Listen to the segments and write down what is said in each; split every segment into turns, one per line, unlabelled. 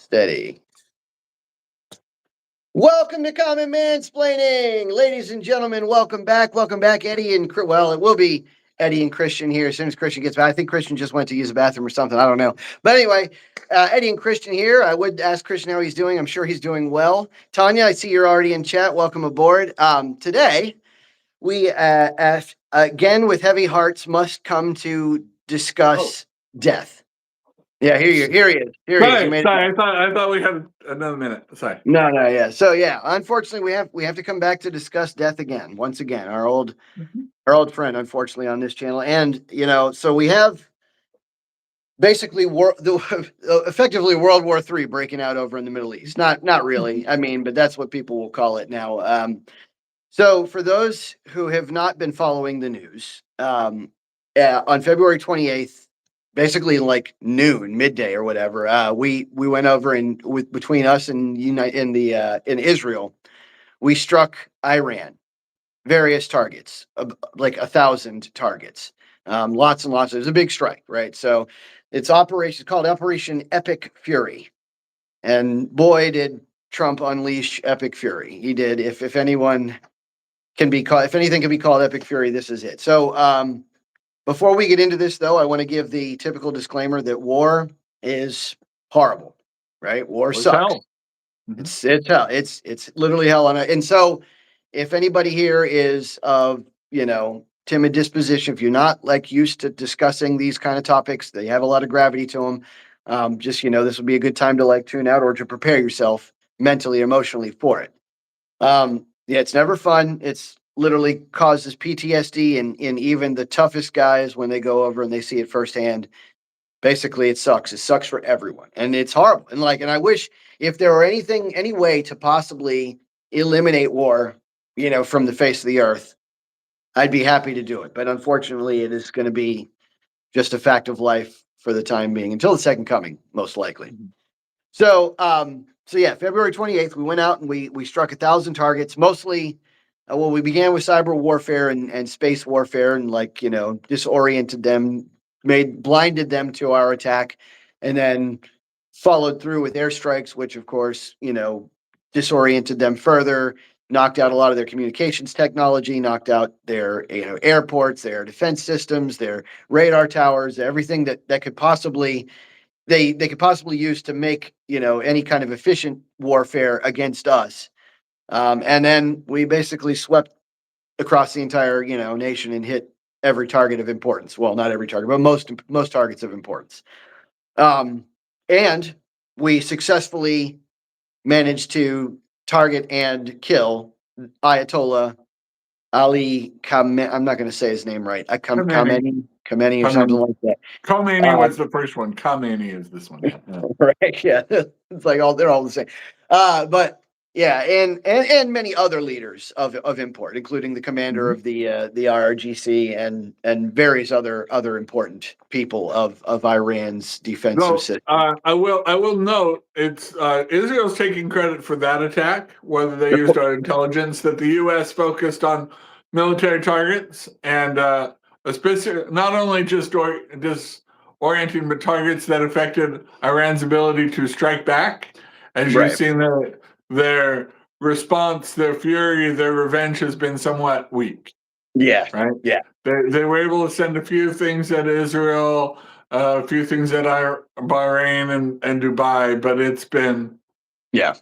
Steady. Welcome to Common Mansplaining, ladies and gentlemen. Welcome back. Eddie and it will be Eddie and Christian here as soon as Christian gets back. I think Christian just went to use the bathroom or something. I don't know. But anyway, Eddie and Christian here. I would ask Christian how he's doing. I'm sure he's doing well. Tanya, I see you're already in chat. Welcome aboard. Today, we again with heavy hearts must come to discuss death. Yeah, here he is. Here he is. You made
it. I thought we had another minute. Sorry.
No, yeah. So yeah, unfortunately, we have to come back to discuss death again. Once again, our old friend, unfortunately, on this channel, and so we have basically effectively World War III breaking out over in the Middle East. Not really. I mean, but that's what people will call it now. So for those who have not been following the news, on February 28th. Basically, like noon, midday, or whatever. We went over and between us and in Israel, we struck Iran, various targets, like 1,000 targets, lots and lots. It was a big strike, right? So it's called Operation Epic Fury, and boy, did Trump unleash Epic Fury. He did. If anything can be called Epic Fury, this is it. So. Before we get into this, though, I want to give the typical disclaimer that war is horrible, right? War sucks.
Hell.
It's hell. It's literally hell on it. And so, if anybody here is of timid disposition, if you're not like used to discussing these kind of topics, they have a lot of gravity to them. Just this would be a good time to like tune out or to prepare yourself mentally, emotionally for it. Yeah, it's never fun. It's literally causes PTSD in even the toughest guys when they go over and they see it firsthand. Basically, it sucks. It sucks for everyone, and it's horrible. And I wish if there were any way to possibly eliminate war, from the face of the earth, I'd be happy to do it. But unfortunately, it is going to be just a fact of life for the time being until the second coming, most likely. So yeah, February 28th, we went out and we struck 1,000 targets, mostly. We began with cyber warfare and space warfare and disoriented them, blinded them to our attack, and then followed through with airstrikes, which of course, disoriented them further, knocked out a lot of their communications technology, knocked out their airports, their defense systems, their radar towers, everything that could possibly they could possibly use to make any kind of efficient warfare against us. And then we basically swept across the entire, nation and hit every target of importance. Well, not every target, but most targets of importance. And we successfully managed to target and kill Ayatollah Ali Khamenei. I'm not going to say his name right. Khamenei or something like that.
Khamenei was the first one. Khamenei is this one. Yeah.
Right? Yeah, it's like they're all the same. But. Yeah, and many other leaders of import, including the commander of the IRGC and various other important people of Iran's defensive system.
I will note it's Israel's taking credit for that attack, whether they used our intelligence, that the U.S. focused on military targets and especially not only just orienting, but targets that affected Iran's ability to strike back. As you've seen their response, their fury, their revenge has been somewhat weak.
Yeah.
Right?
Yeah.
They were able to send a few things at Israel, a few things at Bahrain and Dubai, but it's been it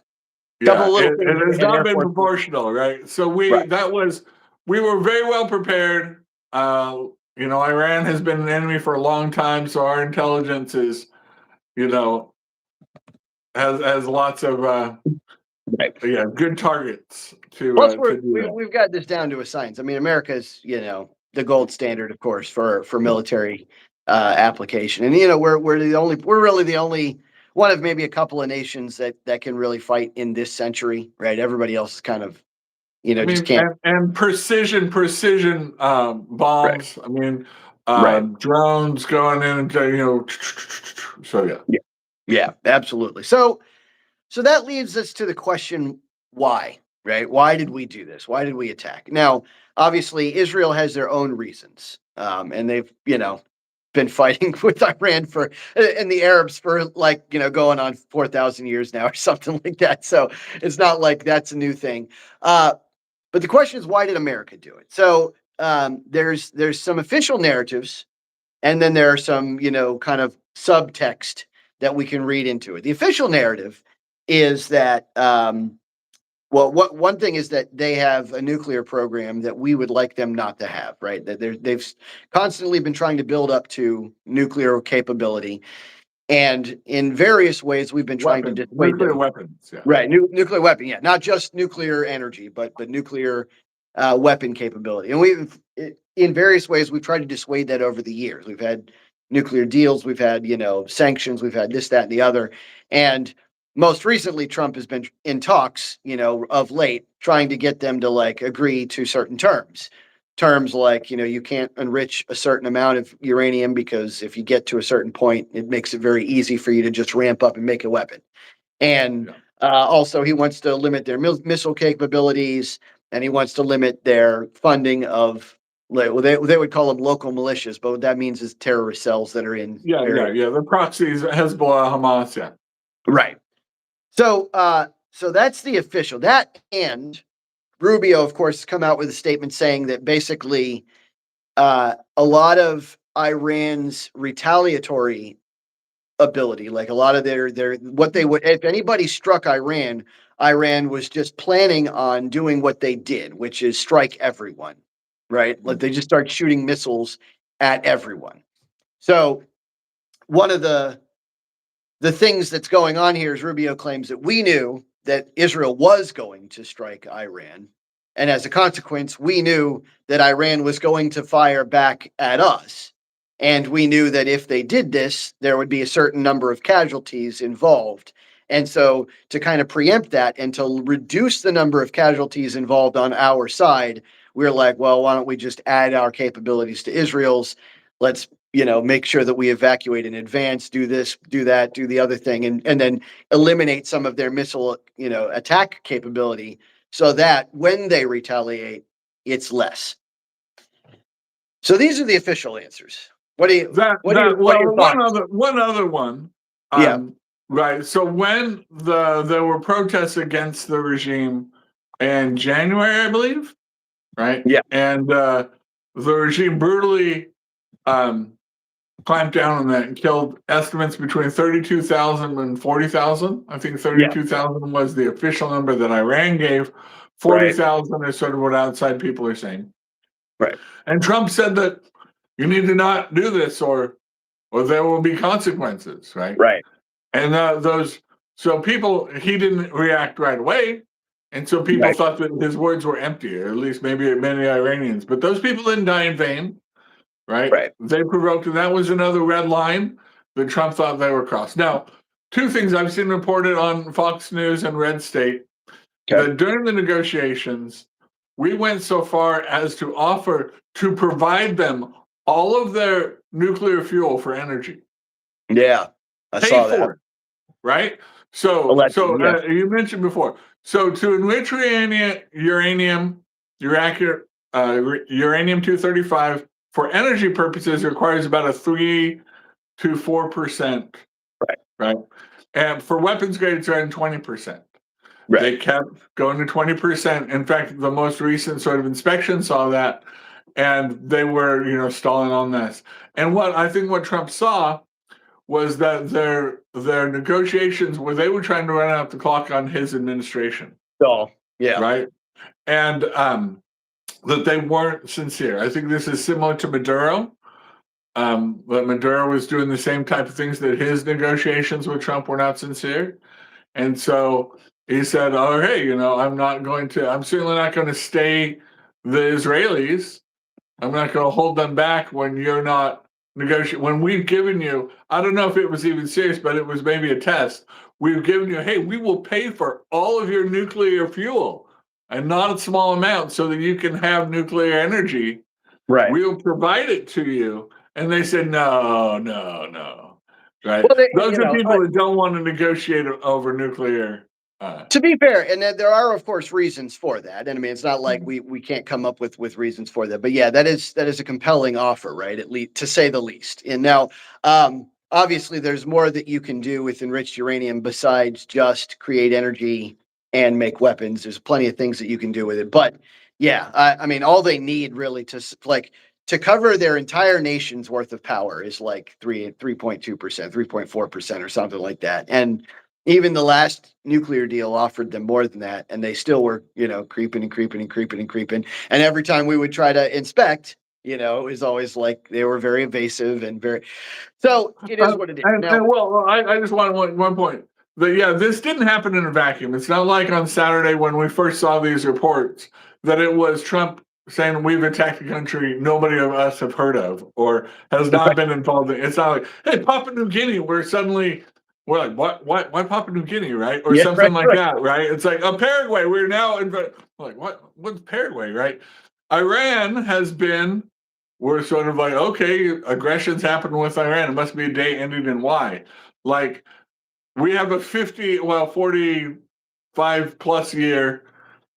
has not been proportional, right? So we were very well prepared. Iran has been an enemy for a long time, so our intelligence is, has lots of good targets to.
Plus, we've got this down to a science. I mean, America's the gold standard, of course, for military application, and we're really the only one of maybe a couple of nations that can really fight in this century, right? Everybody else is kind of just can't.
And precision bombs. Right. I mean, drones going in, so
yeah, absolutely. So that leads us to the question, why, right? Why did we do this? Why did we attack? Now, obviously, Israel has their own reasons, and they've, been fighting with Iran for and the Arabs for like going on 4,000 years now or something like that. So it's not like that's a new thing. But the question is, why did America do it? So there's some official narratives, and then there are some kind of subtext that we can read into it. The official narrative is that well, one thing is that they have a nuclear program that we would like them not to have, right? That they've constantly been trying to build up to nuclear capability, and in various ways we've been trying to dissuade
nuclear
them.
weapons, yeah.
Right, nuclear weapon, yeah, not just nuclear energy, but nuclear weapon capability, and in various ways we've tried to dissuade that over the years. We've had nuclear deals, we've had sanctions, we've had this, that, and the other, and most recently Trump has been in talks, of late, trying to get them to like agree to certain terms like you can't enrich a certain amount of uranium because if you get to a certain point, it makes it very easy for you to just ramp up and make a weapon. And also, he wants to limit their missile capabilities, and he wants to limit their funding of, well, they would call them local militias, but what that means is terrorist cells that are in.
Yeah. The proxies, Hezbollah, Hamas, yeah.
Right. So, so that's the official. That, and Rubio, of course, come out with a statement saying that basically a lot of Iran's retaliatory ability, like a lot of their what they would, if anybody struck Iran, Iran was just planning on doing what they did, which is strike everyone, right? Like they just start shooting missiles at everyone. So one of the things that's going on here is Rubio claims that we knew that Israel was going to strike Iran, and as a consequence, we knew that Iran was going to fire back at us. And we knew that if they did this, there would be a certain number of casualties involved. And so, to kind of preempt that and to reduce the number of casualties involved on our side, we're like, well, why don't we just add our capabilities to Israel's? Let's make sure that we evacuate in advance, do this, do that, do the other thing, and then eliminate some of their missile attack capability, so that when they retaliate, it's less. So these are the official answers. What are your thoughts?
One other one.
Yeah.
Right. So when there were protests against the regime in January, I believe, right?
Yeah.
And the regime brutally clamped down on that and killed estimates between 32,000 and 40,000. I think 32,000 was the official number that Iran gave. 40,000 is sort of what outside people are saying.
Right.
And Trump said that you need to not do this or there will be consequences, right?
Right.
And so he didn't react right away. And so people thought that his words were empty, or at least maybe many Iranians. But those people didn't die in vain, right? They provoked, and that was another red line that Trump thought they were crossed. Now, two things I've seen reported on Fox News and Red State, that during the negotiations, we went so far as to offer to provide them all of their nuclear fuel for energy.
Yeah, I saw that.
It, right? So you mentioned before. So to enrich uranium 235 for energy purposes requires about a 3 to 4%. Right. And for weapons grade, it's around 20%. Right. They kept going to 20%. In fact, the most recent sort of inspection saw that, and they were, stalling on this. And what Trump saw was that their negotiations where they were trying to run out the clock on his administration.
Oh, yeah.
Right. And that they weren't sincere. I think this is similar to Maduro. But Maduro was doing the same type of things, that his negotiations with Trump were not sincere. And so he said, oh, hey, I'm certainly not going to stay the Israelis. I'm not going to hold them back when you're not negotiating. When we've given you, I don't know if it was even serious, but it was maybe a test. We've given you, hey, we will pay for all of your nuclear fuel, and not a small amount, so that you can have nuclear energy.
Right.
We'll provide it to you. And they said, no. Right. Well, those are people that don't want to negotiate over nuclear.
To be fair, and there are of course reasons for that, and I mean it's not like we can't come up with reasons for that, but yeah, that is a compelling offer, right? At least to say the least. And now, obviously, there's more that you can do with enriched uranium besides just create energy and make weapons. There's plenty of things that you can do with it, but yeah, I mean, all they need really to cover their entire nation's worth of power is like 3.2%, 3.4%, or something like that, and even the last nuclear deal offered them more than that, and they still were, creeping and creeping and creeping and creeping. And every time we would try to inspect, it was always like they were very evasive and very. So it is what it is. Now,
I just want one point. But yeah, this didn't happen in a vacuum. It's not like on Saturday when we first saw these reports that it was Trump saying we've attacked a country nobody of us have heard of or has not been involved in. It's not like, hey, Papua New Guinea, we're like, what, why Papua New Guinea, right? Or
yeah,
something like that, right? It's like, Paraguay, we're now in, like, what's Paraguay, right? Iran has been, we're sort of like, okay, aggression's happened with Iran. It must be a day ending in Y. Like, we have a 45 plus year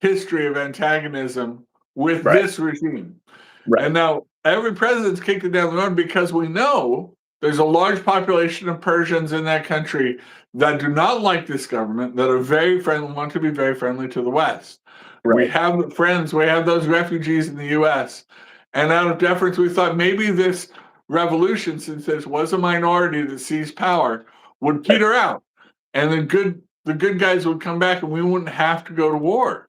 history of antagonism with
right,
this regime.
right,
And now every president's kicked it down the road because we know there's a large population of Persians in that country that do not like this government, that are very friendly, want to be very friendly to the West. We
right,
have friends, we have those refugees in the US. And out of deference, we thought maybe this revolution, since this was a minority that seized power, would peter out. And the good guys would come back and we wouldn't have to go to war.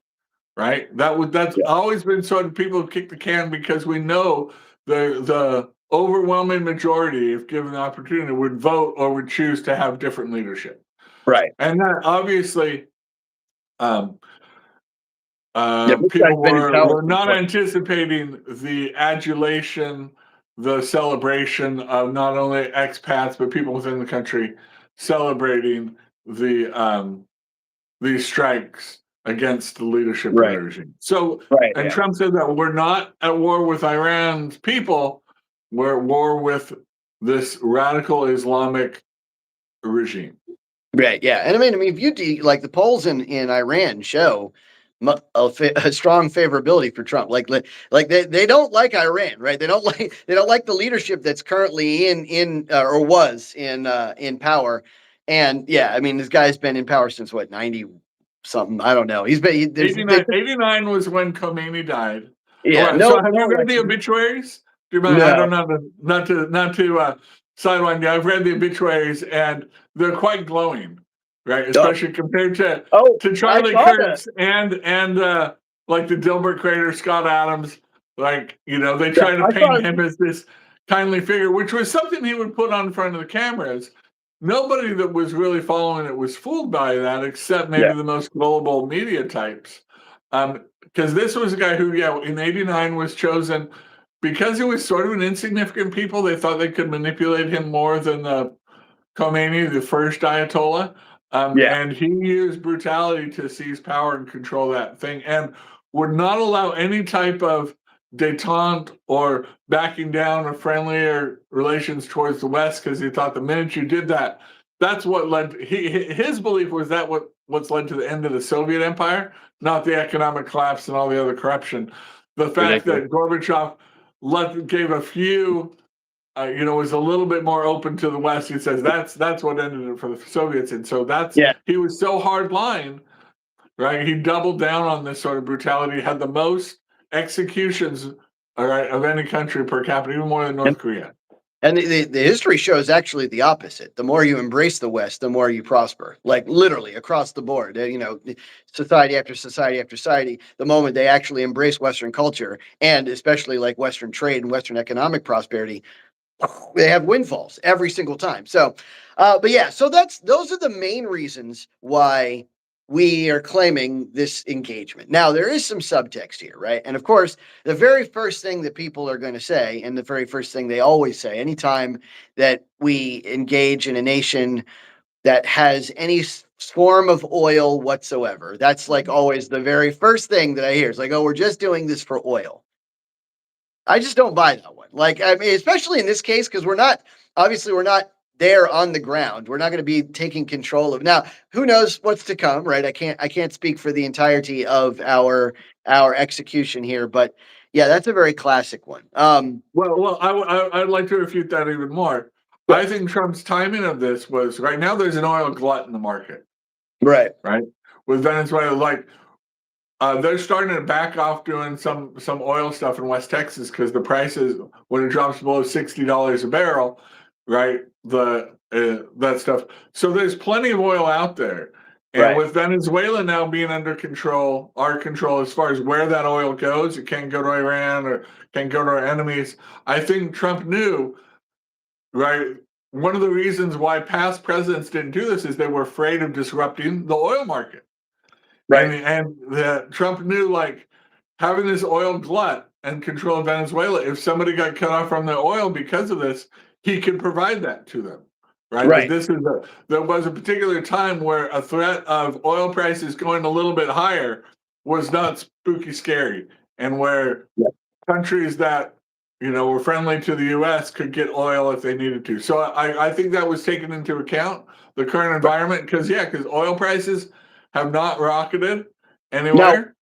Right? That's
yeah,
always been sort of people kick the can because we know the overwhelming majority, if given the opportunity, would vote or would choose to have different leadership.
right.
And that obviously um,
Yeah, this guy's
people
been in power
were
since
not
what?
anticipating the adulation, the celebration of not only expats but people within the country celebrating these strikes against the leadership of the
Right,
regime. So,
right,
and
yeah,
Trump said that we're not at war with Iran's people, we're at war with this radical Islamic regime.
right, yeah. And I mean, if like the polls in Iran show a strong favorability for Trump. Like they don't like Iran, right? They don't like the leadership that's currently in or was in power. And yeah, I mean, this guy's been in power since what, 90 something? I don't know. He's been they,
89 was when Khomeini died. All
yeah,
right. So have you
no
read the
election.
obituaries? Do you mind? I
No.
don't know, not to sideline you. I've read the obituaries and they're quite glowing, right?
Oh,
Especially compared
oh,
to
I
Charlie
saw that.
Kirk's and like the Dilbert creator Scott Adams. Like, they
Yeah,
try to
I saw
paint him as this kindly figure, which was something he would put on front of the cameras. Nobody that was really following it was fooled by that, except
yeah,
maybe the most gullible media types. Because this was a guy who, yeah, in '89 was chosen because he was sort of an insignificant people. They thought they could manipulate him more than the Khomeini, the first Ayatollah.
yeah,
And he used brutality to seize power and control that thing and would not allow any type of detente or backing down or friendlier relations towards the West because he thought the minute you did that, that's what led his belief was that what's led to the end of the Soviet Empire, not the economic collapse and all the other corruption. The fact
ridiculous.
that Gorbachev gave a few was a little bit more open to the West. He says that's what ended it for the Soviets, and so
Yeah.
he was so hard line, right? He doubled down on this sort of brutality. Had the most executions, all right, of any country per capita, even more than North Korea.
And the history shows actually the opposite. The more you embrace the West, the more you prosper. Like literally across the board. Society after society after society. The moment they actually embrace Western culture and especially like Western trade and Western economic prosperity, they have windfalls every single time. So, but yeah, so those are the main reasons why we are claiming this engagement. Now, there is some subtext here, right? And of course, the very first thing that people are going to say, and the very first thing they always say, anytime that we engage in a nation that has any form of oil whatsoever, that's like always the very first thing that I hear. It's like, oh, we're just doing this for oil. I just don't buy that one. Like, I mean, especially in this case, because we're not there on the ground. We're not going to be taking control of now. Who knows what's to come, right? I can't speak for the entirety of our execution here, but yeah, that's a very classic one.
I'd like to refute that even more.
Yeah.
I think Trump's timing of this was right now. There's an oil glut in the market,
Right.
with Venezuela. Like they're starting to back off doing some oil stuff in West Texas because the prices, when it drops below $60 a barrel, right? That stuff. So there's plenty of oil out there, and
Right.
with Venezuela now being under control, our control as far as where that oil goes, it can't go to Iran or can't go to our enemies. I think Trump knew, right? One of the reasons why past presidents didn't do this is they were afraid of disrupting the oil market.
Right.
And Trump knew, like, having this oil glut and control of Venezuela, if somebody got cut off from the oil because of this, he could provide that to them, right?
Right.
But there was a particular time where a threat of oil prices going a little bit higher was not spooky scary, and where countries that were friendly to the U.S. could get oil if they needed to. So I think that was taken into account, the current environment, because oil prices have not rocketed
Now,
anywhere.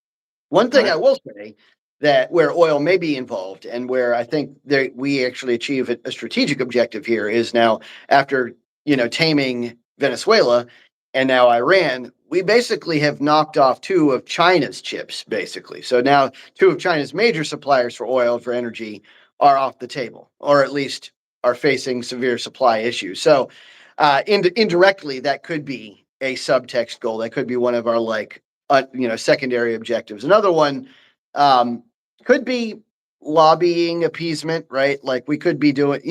one thing I
Right.
will say that where oil may be involved and where I think we actually achieve a strategic objective here is now after taming Venezuela and now Iran, we basically have knocked off two of China's chips, basically. So now two of China's major suppliers for oil for energy are off the table, or at least are facing severe supply issues. So indirectly, that could be a subtext goal. That could be one of our secondary objectives. Another one could be lobbying appeasement, right? Like we could be doing,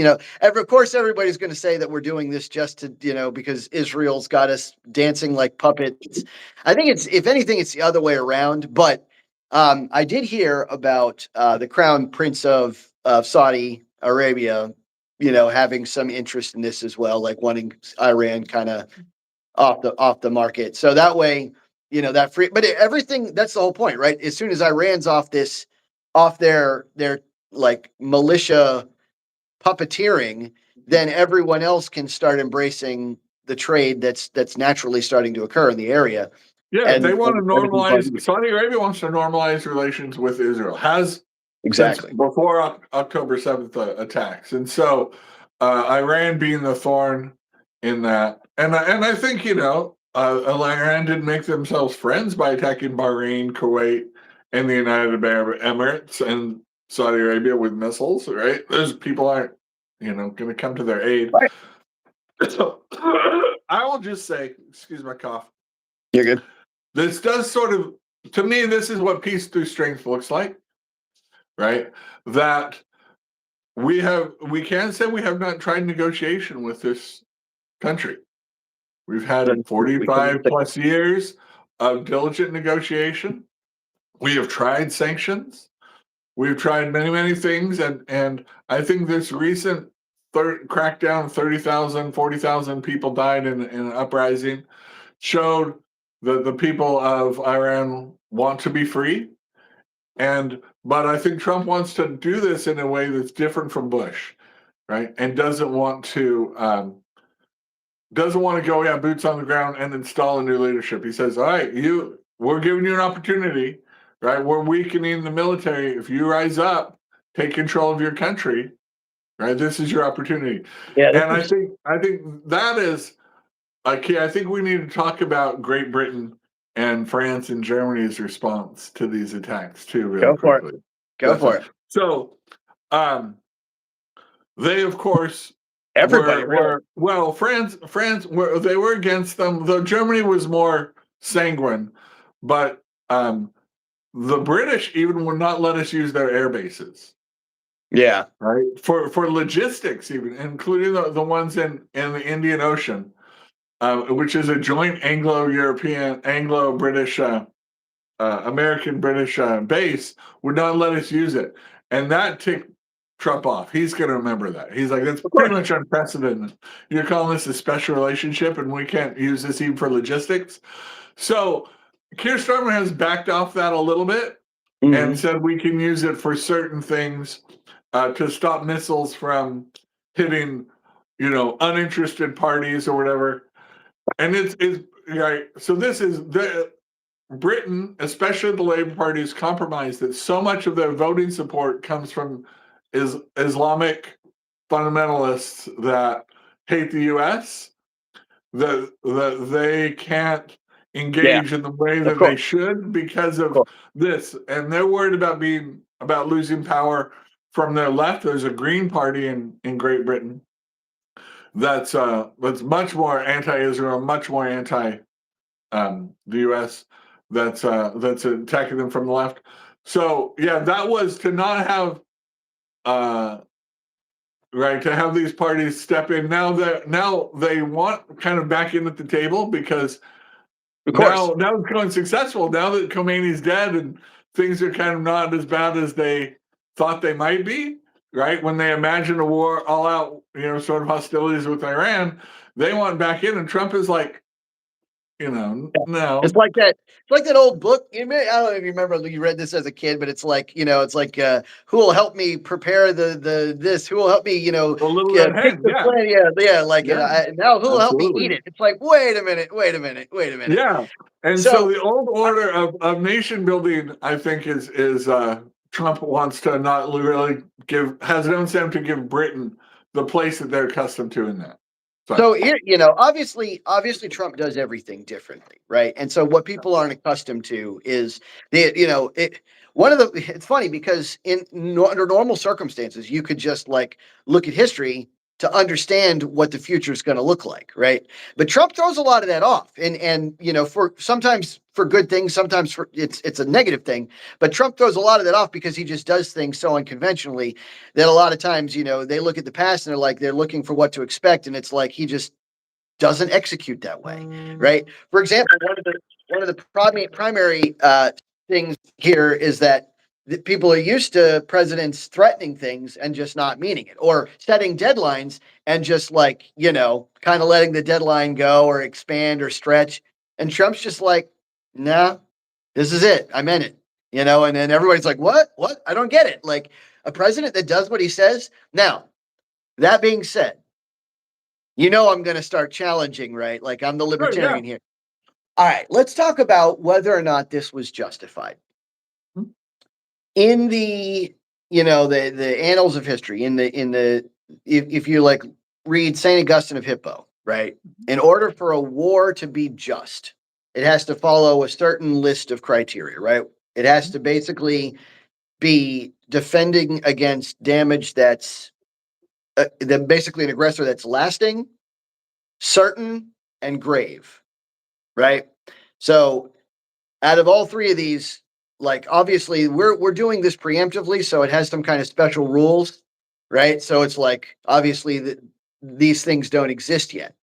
of course, everybody's going to say that we're doing this just to, because Israel's got us dancing like puppets. I think if anything, it's the other way around. But I did hear about the Crown Prince of Saudi Arabia, having some interest in this as well, like wanting Iran kind of off the market. So that way, that free, but everything, that's the whole point, right? As soon as Iran's off their like militia puppeteering, then everyone else can start embracing the trade that's naturally starting to occur in the area.
Yeah,
And
they want to
everything's going
normalize. Saudi Arabia wants to normalize relations with Israel. Has since
exactly.
before October 7th attacks, and so Iran being the thorn in that, and I think Iran didn't make themselves friends by attacking Bahrain, Kuwait, and the United Arab Emirates and Saudi Arabia with missiles. Right, those people aren't going to come to their aid.
Right.
So I will just say, excuse my cough.
You're good.
This does sort of, to me, this is what peace through strength looks like, right? That we can say we have not tried negotiation with this country. We've had 45 plus years of diligent negotiation. We have tried sanctions. We've tried many, many things. And I think this recent crackdown, 30,000, 40,000 people died in an uprising, showed that the people of Iran want to be free. But I think Trump wants to do this in a way that's different from Bush, right? And doesn't want to go, boots on the ground and install a new leadership. He says, all right, we're giving you an opportunity, right? We're weakening the military. If you rise up, take control of your country, right? This is your opportunity.
Yeah.
And I think that is key. I think we need to talk about Great Britain and France and Germany's response to these attacks too, really quickly.
Go for it.
So, they of course
Everybody
France they were against them, though Germany was more sanguine, but the British even would not let us use their air bases.
Yeah.
Right. For logistics, even including the ones in the Indian Ocean. Which is a joint Anglo-European, Anglo-British, American-British base, would not let us use it. And that ticked Trump off. He's going to remember that. He's like, that's pretty much unprecedented. You're calling this a special relationship and we can't use this even for logistics. So Keir Starmer has backed off that a little bit and said we can use it for certain things to stop missiles from hitting uninterested parties or whatever. And it's right. So this is the Britain, especially the Labour Party, is compromised that so much of their voting support comes from Islamic fundamentalists that hate the U.S. that they can't
Yeah,
engage in the way
of
that they
course.
should because
Of
of
course.
this, and they're worried about losing power from their left. There's a Green Party in Great Britain that's much more anti-Israel, much more anti the U.S. that's attacking them from the left. So yeah, that was to not have right, to have these parties step in. Now they want kind of back in at the table because
Of course.
now it's going successful. Now that Khomeiни's dead and things are kind of not as bad as they thought they might be. Right, when they imagine a war, all out, sort of hostilities with Iran, they want back in, and Trump is like,
It's
no.
like that. It's like that old book. I don't know if you remember you read this as a kid, but it's like it's like who will help me prepare the this? Who will help me?
A little red
Pick
hen,
the
yeah,
plan. Yeah, yeah. Like
yeah,
now, who will help me eat
absolutely.
it? It's like wait a minute, wait a minute, wait a minute.
Yeah. And so
So
the old order of nation building, I think, is Trump wants to not really has no incentive to give Britain the place that they're accustomed to in that.
So here, obviously Trump does everything differently, right? And so what people aren't accustomed to is it's funny because under normal circumstances, you could just like look at history to understand what the future is going to look like, right? But Trump throws a lot of that off, and for sometimes for good things, sometimes for it's a negative thing. But Trump throws a lot of that off because he just does things so unconventionally that a lot of times, they look at the past and they're looking for what to expect, and it's like he just doesn't execute that way, right? For example, one of the primary things here is that people are used to presidents threatening things and just not meaning it, or setting deadlines and just like kind of letting the deadline go or expand or stretch. And Trump's just like, nah, this is it. I meant it. And then everybody's like, what? What? I don't get it. Like a president that does what he says. Now, that being said, I'm going to start challenging, right? Like I'm the
Sure, yeah.
libertarian here. All right, let's talk about whether or not this was justified. In the, the annals of history, if you like read St. Augustine of Hippo, right? In order for a war to be just, it has to follow a certain list of criteria, right? It has to basically be defending against damage that's basically an aggressor that's lasting, certain, and grave, right? So out of all three of these, like obviously we're doing this preemptively, so it has some kind of special rules, right? So it's like obviously these things don't exist yet,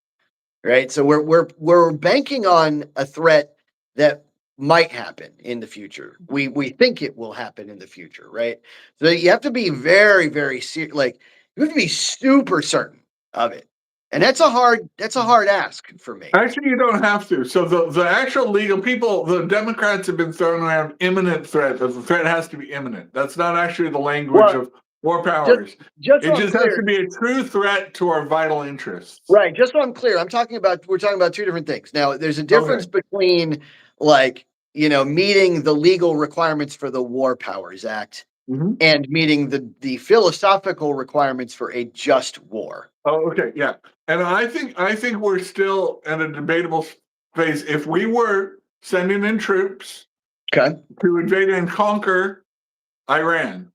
right? So we're banking on a threat that might happen in the future. We think it will happen in the future, right? So you have to be very very like you have to be super certain of it, and that's a hard ask for me.
Actually, you don't have to. So the actual legal people, the Democrats have been throwing around imminent threat. The threat has to be imminent. That's not actually the language
Well,
of war
just
powers.
just
It
so I'm
just has
clear,
to be a true threat to our vital interests.
right? Just so I'm clear, we're talking about two different things. Now, there's a
Okay.
difference between like meeting the legal requirements for the War Powers Act
Mhm.
and meeting the philosophical requirements for a just war.
Oh, okay, yeah. And I think we're still at a debatable phase. If we were sending in troops
Okay.
to invade and conquer Iran,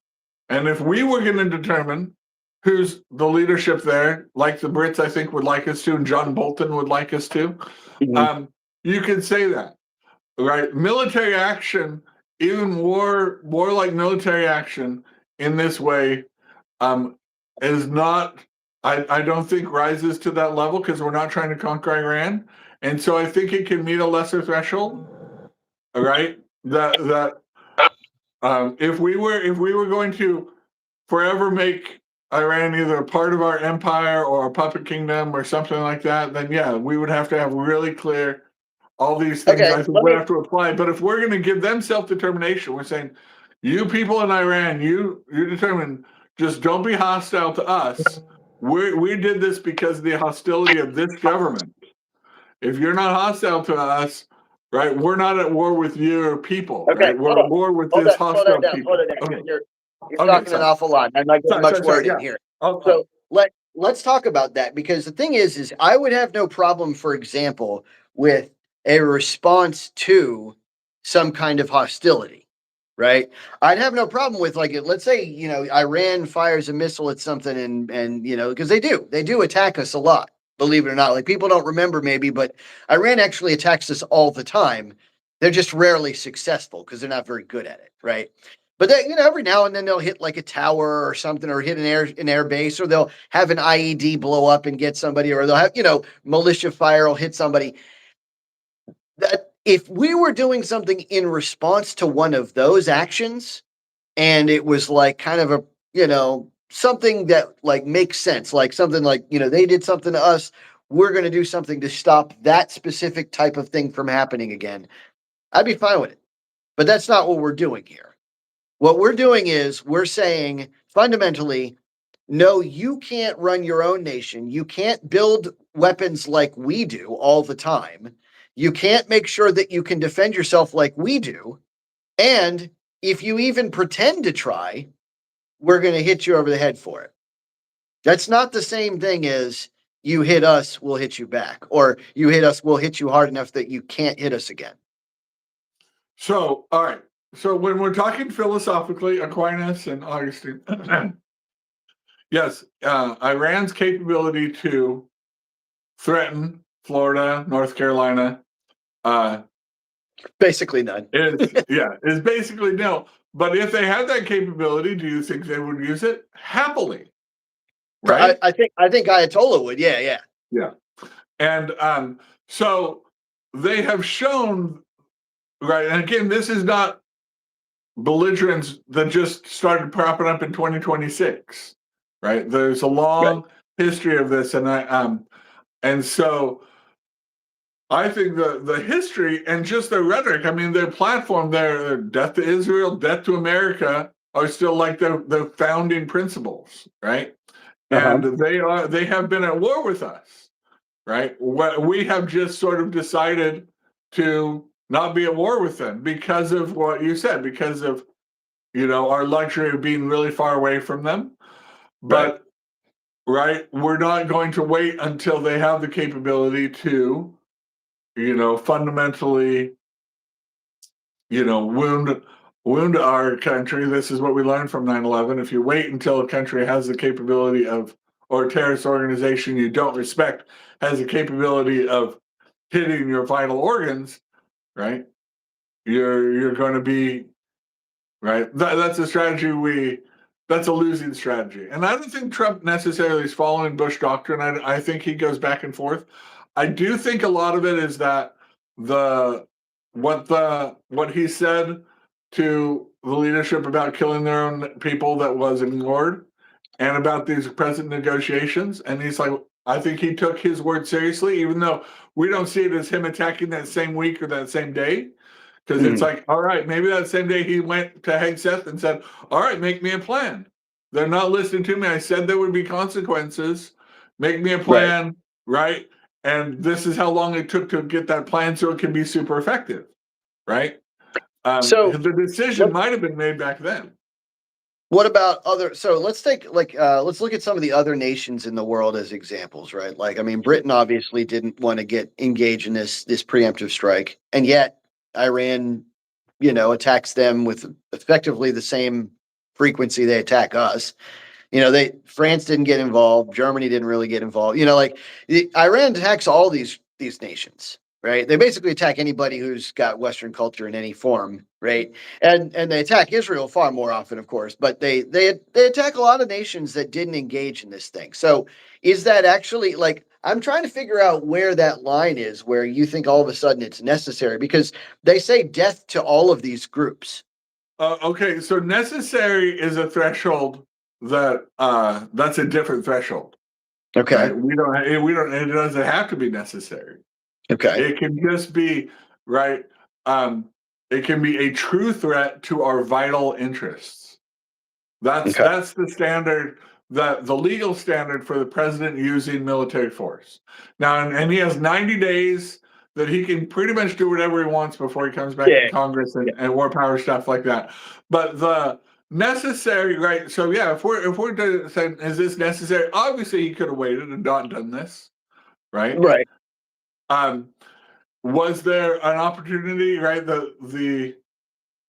and if we were going to determine who's the leadership there, like the Brits, I think would like us to, and John Bolton would like us to,
Mhm.
you could say that, right? Military action, even like military action in this way, is not. I don't think rises to that level because we're not trying to conquer Iran, and so I think it can meet a lesser threshold. All right, that if we were going to forever make Iran either a part of our empire or a puppet kingdom or something like that, then yeah, we would have to have really clear all these things.
Okay.
I think
Let
would
me.
have to apply. But if we're going to give them self-determination, we're saying, you people in Iran, you determine, just don't be hostile to us. we did this because of the hostility of this government. If you're not hostile to us, right, we're not at war with your people,
Okay,
right? We're
hold
at
on.
war with
Hold
this
that, slow that
hostile
down, slow
people.
that down.
Okay.
You're
Okay,
talking an
sorry.
awful lot. I'm not getting much word
Yeah.
in here.
Oh,
So let's talk about that, because the thing is I would have no problem, for example, with a response to some kind of hostility, right? I'd have no problem with, like, let's say, Iran fires a missile at something, and because they do attack us a lot, believe it or not. Like, people don't remember maybe, but Iran actually attacks us all the time. They're just rarely successful because they're not very good at it, right? But they, every now and then they'll hit like a tower or something, or hit an air base, or they'll have an IED blow up and get somebody, or they'll have, militia fire will hit somebody. That if we were doing something in response to one of those actions, and it was like kind of a, something that like makes sense, like something like, they did something to us, we're going to do something to stop that specific type of thing from happening again, I'd be fine with it. But that's not what we're doing here. What we're doing is we're saying fundamentally, no, you can't run your own nation. You can't build weapons like we do all the time. You can't make sure that you can defend yourself like we do. And if you even pretend to try, we're going to hit you over the head for it. That's not the same thing as you hit us, we'll hit you back, or you hit us, we'll hit you hard enough that you can't hit us again.
So, all right. So when we're talking philosophically, Aquinas and Augustine, yes, Iran's capability to threaten Florida, North Carolina,
Basically none.
is basically nil. But if they had that capability, do you think they would use it? Happily, right?
I think Ayatollah would. Yeah.
And so they have shown, right? And again, this is not belligerents that just started propping up in 2026, right? There's a long history of this, and so I think the history and just their rhetoric, I mean, their platform, their death to Israel, death to America, are still like the founding principles, right? And they have been at war with us, right? We have just sort of decided to not be at war with them because of what you said, because of our luxury of being really far away from them. But we're not going to wait until they have the capability to fundamentally, wound our country. This is what we learned from 9/11. If you wait until a country has the capability of, or a terrorist organization you don't respect has the capability of hitting your vital organs, right? You're going to be right. That's a strategy that's a losing strategy. And I don't think Trump necessarily is following Bush doctrine. I think he goes back and forth. I do think a lot of it is that what he said to the leadership about killing their own people that was ignored, and about these present negotiations. And he's like, I think he took his word seriously, even though we don't see it as him attacking that same week or that same day. Because it's like, all right, maybe that same day he went to Hegseth and said, all right, make me a plan. They're not listening to me. I said there would be consequences. Make me a plan, right? And this is how long it took to get that plan so it can be super effective, right?
So
the decision might have been made back then.
what about other? So let's take let's look at some of the other nations in the world as examples, right? Like, I mean, Britain obviously didn't want to get engaged in this preemptive strike, and yet Iran, attacks them with effectively the same frequency they attack us. France didn't get involved, Germany didn't really get involved. Iran attacks all these nations, right? They basically attack anybody who's got Western culture in any form, right? And they attack Israel far more often, of course, but they attack a lot of nations that didn't engage in this thing. So is that actually, like, I'm trying to figure out where that line is, where you think all of a sudden it's necessary, because they say death to all of these groups.
Okay, so necessary is a threshold that's a different threshold.
Okay.
Right? We don't. It doesn't have to be necessary.
Okay.
It can just be right. It can be a true threat to our vital interests. That's the standard the legal standard for the president using military force. Now, and he has 90 days that he can pretty much do whatever he wants before he comes back to Congress and war power stuff like that. But the necessary, right? So yeah, if we're saying, is this necessary? Obviously, he could have waited and not done this, right?
Right.
Was there an opportunity, right?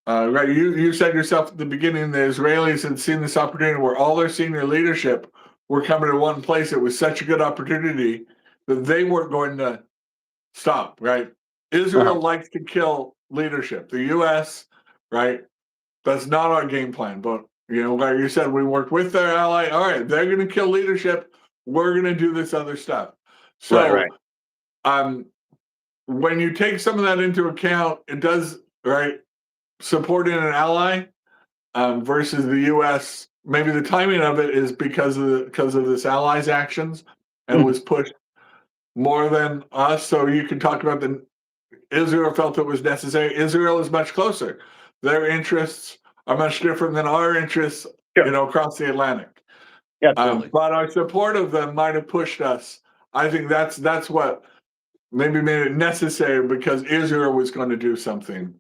Right, you said yourself at the beginning, the Israelis had seen this opportunity where all their senior leadership were coming to one place. It was such a good opportunity that they weren't going to stop, right? Israel likes to kill leadership. The U.S., right, that's not our game plan. But, like you said, we worked with their ally. All right, they're going to kill leadership. We're going to do this other stuff. So, when you take some of that into account, it does, right, supporting an ally versus the U.S. Maybe the timing of it is because of this ally's actions and was pushed more than us. So you can talk about Israel felt it was necessary. Israel is much closer. Their interests are much different than our interests, across the Atlantic. But our support of them might have pushed us. I think that's what maybe made it necessary because Israel was going to do something.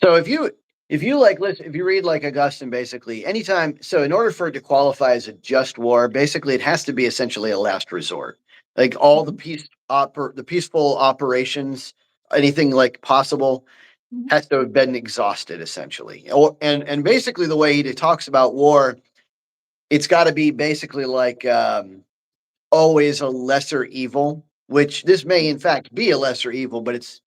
So if you listen, if you read like Augustine, basically anytime, so in order for it to qualify as a just war, basically it has to be essentially a last resort. Like all the peaceful operations, anything like possible has to have been exhausted essentially. And basically the way he talks about war, it's got to be basically like always a lesser evil, which this may in fact be a lesser evil, but it's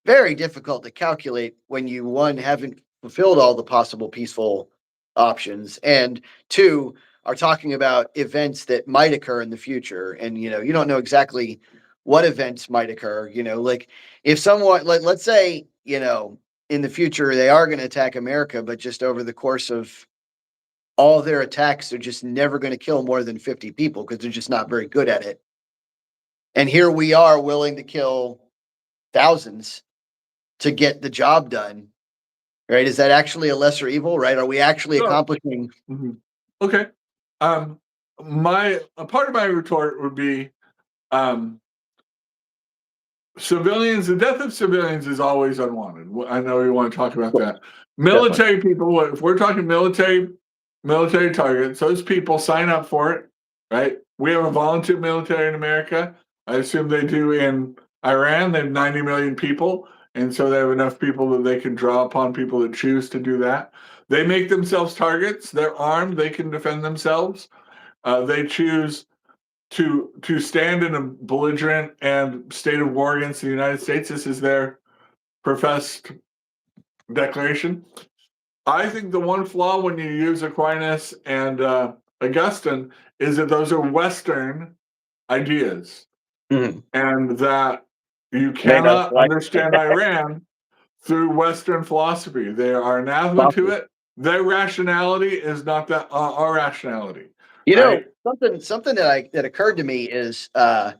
very difficult to calculate when you, one, haven't fulfilled all the possible peaceful options, and two, are talking about events that might occur in the future. And, you don't know exactly what events might occur, like if someone, let's say, in the future, they are going to attack America, but just over the course of all their attacks, they're just never going to kill more than 50 people because they're just not very good at it. And here we are willing to kill thousands to get the job done, right? Is that actually a lesser evil, right? Are we actually accomplishing?
Okay. A part of my retort would be, civilians. The death of civilians is always unwanted. I know you want to talk about that. Military people. If we're talking military targets, those people sign up for it, right? We have a volunteer military in America. I assume they do in Iran. They have 90 million people. And so they have enough people that they can draw upon people that choose to do that. They make themselves targets. They're armed. They can defend themselves. They choose to stand in a belligerent and state of war against the United States. This is their professed declaration. I think the one flaw when you use Aquinas and Augustine is that those are Western ideas, and that you cannot understand Iran through Western philosophy. They are anathema to it. Their rationality is not that our rationality.
Something that occurred to me is I'm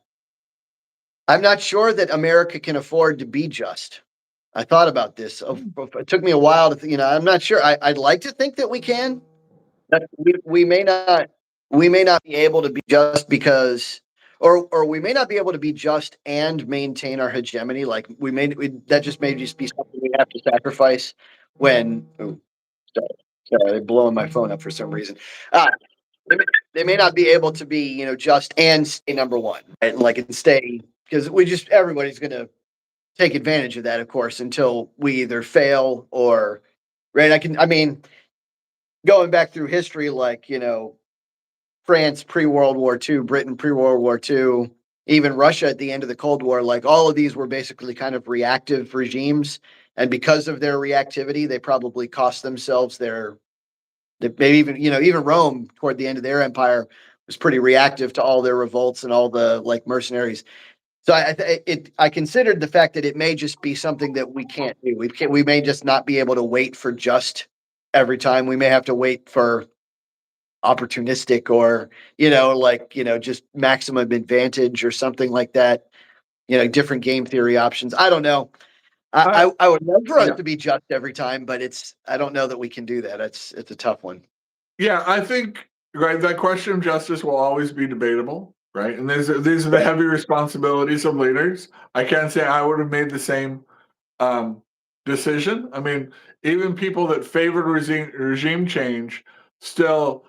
not sure that America can afford to be just. I thought about this. It took me a while to, I'm not sure. I'd like to think that we can. But we may not. We may not be able to be just because, or we may not be able to be just and maintain our hegemony. Like that just may just be something we have to sacrifice when. Oh, sorry, they're blowing my phone up for some reason. They may not be able to be, just and stay number one, right? And stay, because everybody's going to take advantage of that, of course, until we either fail or, right. Going back through history, France pre-World War II, Britain pre-World War II, even Russia at the end of the Cold War, all of these were basically kind of reactive regimes. And because of their reactivity, they probably cost themselves maybe even Rome toward the end of their empire was pretty reactive to all their revolts and all the mercenaries. So I considered the fact that it may just be something that we can't do. We may just not be able to wait for just every time. We may have to wait for opportunistic or, just maximum advantage or something like that. Different game theory options. I don't know. I would love for us to be just every time, but I don't know that we can do that. It's a tough one.
Yeah, I think right, that question of justice will always be debatable, right? And these are the heavy responsibilities of leaders. I can't say I would have made the same um, decision. I mean, even people that favored regime change still,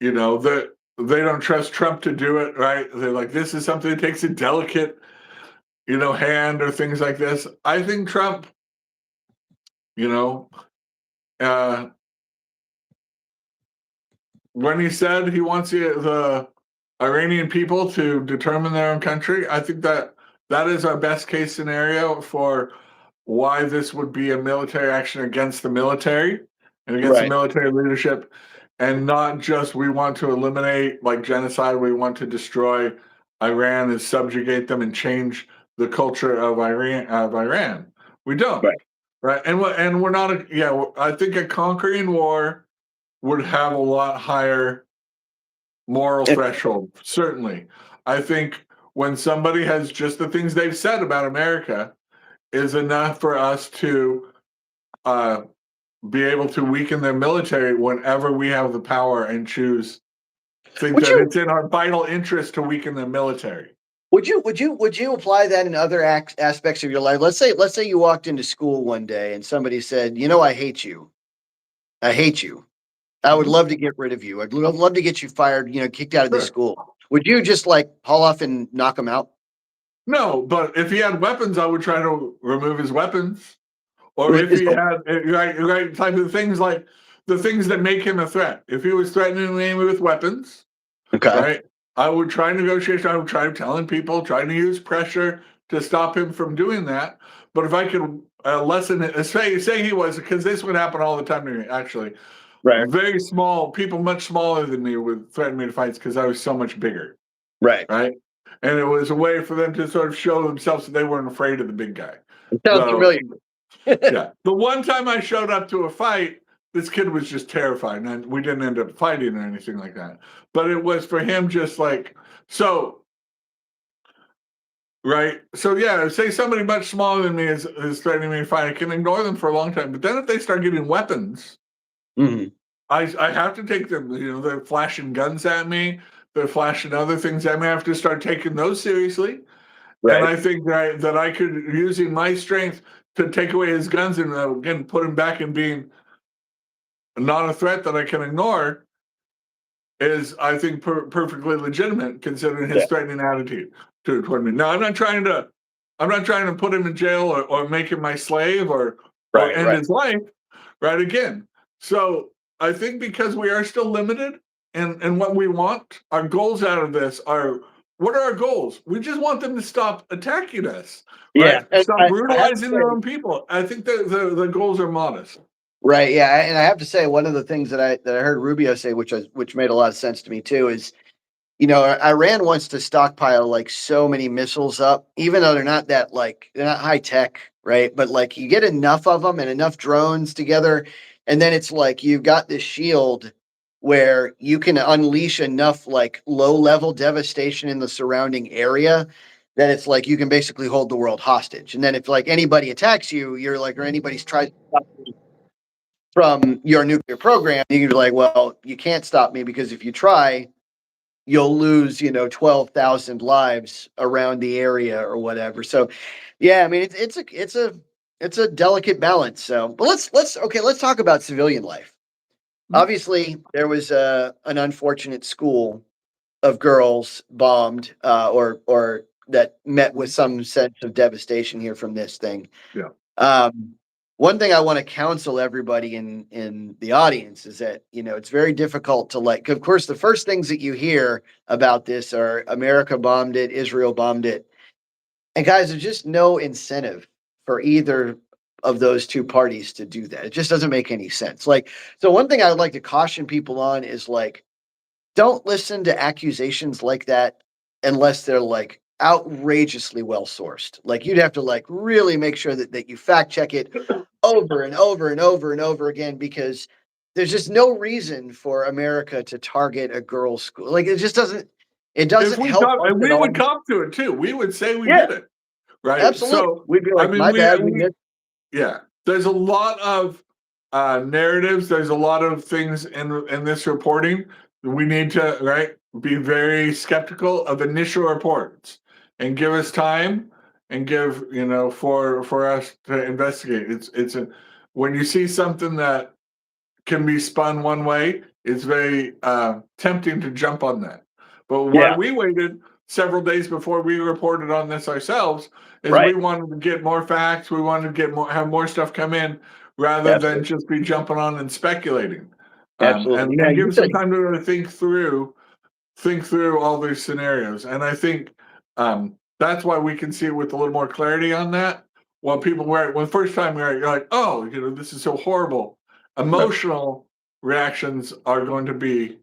that they don't trust Trump to do it, right? They're like, this is something that takes a delicate, hand or things like this. I think Trump, you know, uh, when he said he wants the Iranian people to determine their own country, I think that is our best case scenario for why this would be a military action against the military and against the
Right.
military leadership, and not just we want to eliminate like genocide, we want to destroy Iran and subjugate them and change the culture of Iran. We don't.
Right.
Right. And we're not I think a conquering war would have a lot higher moral threshold. Certainly. I think when somebody has just the things they've said about America is enough for us to uh, be able to weaken their military whenever we have the power and think
Would
that
you
it's in our vital interest to weaken their military.
would you apply that in other aspects of your life? Let's say you walked into school one day and somebody said, I hate you. I hate you. I would
Mhm.
love to get rid of you. I'd love to get you fired, kicked out of this
Sure.
school. Would you just like haul off and knock him out?
No, but if he had weapons, I would try to remove his weapons. Or if
Is
he
the-
had right type of things like the things that make him a threat. If he was threatening me with weapons,
Okay.
right? I would try negotiation. I would try telling people, trying to use pressure to stop him from doing that. But if I could lessen it, say he was, because this would happen all the time to me, actually.
Right.
Very small people, much smaller than me, would threaten me to fights because I was so much bigger,
Right.
right? And it was a way for them to sort of show themselves that they weren't afraid of the big guy.
It sounds
So
familiar.
yeah, the one time I showed up to a fight, this kid was just terrified, and we didn't end up fighting or anything like that. But it was for him just like so, right? So yeah, say somebody much smaller than me is threatening me to fight, I can ignore them for a long time. But then if they start getting weapons,
Mhm.
I have to take them. They're flashing guns at me. They're flashing other things at me. I have to start taking those seriously. And
Right.
I think that I could, using my strength to take away his guns and again put him back in being not a threat that I can ignore, is, I think, perfectly legitimate considering
Yeah.
his threatening attitude toward me. Now, I'm not trying to put him in jail or make him my slave or
Right.
end
Right.
his life. Right again. So I think because we are still limited in what we want, our goals out of this are, what are our goals? We just want them to stop attacking us,
Yeah.
right?
And
Stop
I have to
brutalizing their
say,
own people. I think that the goals are modest.
right. Yeah. And I have to say, one of the things that I heard Rubio say, which made a lot of sense to me too, is Iran wants to stockpile like so many missiles up, even though they're not high tech, right? But like you get enough of them and enough drones together, and then it's like you've got this shield where you can unleash enough like low level devastation in the surrounding area that it's like you can basically hold the world hostage. And then if like anybody attacks you, you're like, or anybody's tries to stop you from your nuclear program, you're like, well, you can't stop me because if you try, you'll lose 12,000 lives around the area or whatever. So yeah, I mean it's a delicate balance. So but let's talk about civilian life.
Mhm.
Obviously there was an unfortunate school of girls bombed, or that met with
Mhm.
some sense of devastation here from this thing.
Yeah.
um, One thing I want to counsel everybody in the audience is that it's very difficult to like. Of course, the first things that you hear about this are America bombed it, Israel bombed it, and guys, there's just no incentive for either of those two parties to do that. It just doesn't make any sense. Like, so one thing I would like to caution people on is like, don't listen to accusations like that unless they're like outrageously well sourced. Like you'd have to like really make sure that you fact check it over and over and over and over again, because there's just no reason for America to target a girls' school. Like it
If
doesn't
we
help
come,
us
and
at
we would
all.
come to it too, we would say we
Yeah,
did it, right?
absolutely.
So,
We'd be
I
like,
mean,
my bad, we missed.
yeah, there's a lot of narratives. There's a lot of things in this reporting we need to, right, be very skeptical of initial reports and give us time and give, for us to investigate. When you see something that can be spun one way, it's very tempting to jump on that. But why
Yeah.
we waited several days before we reported on this ourselves is we
Right.
wanted to get more facts. We wanted to have more stuff come in rather than
Absolutely.
just be jumping on and speculating.
Absolutely.
And
You
give some
said
time to really think through all these scenarios. And I think that's why we can see it with a little more clarity on that. When people wear it, when the first time you're like, oh, this is so horrible. Emotional reactions are going to be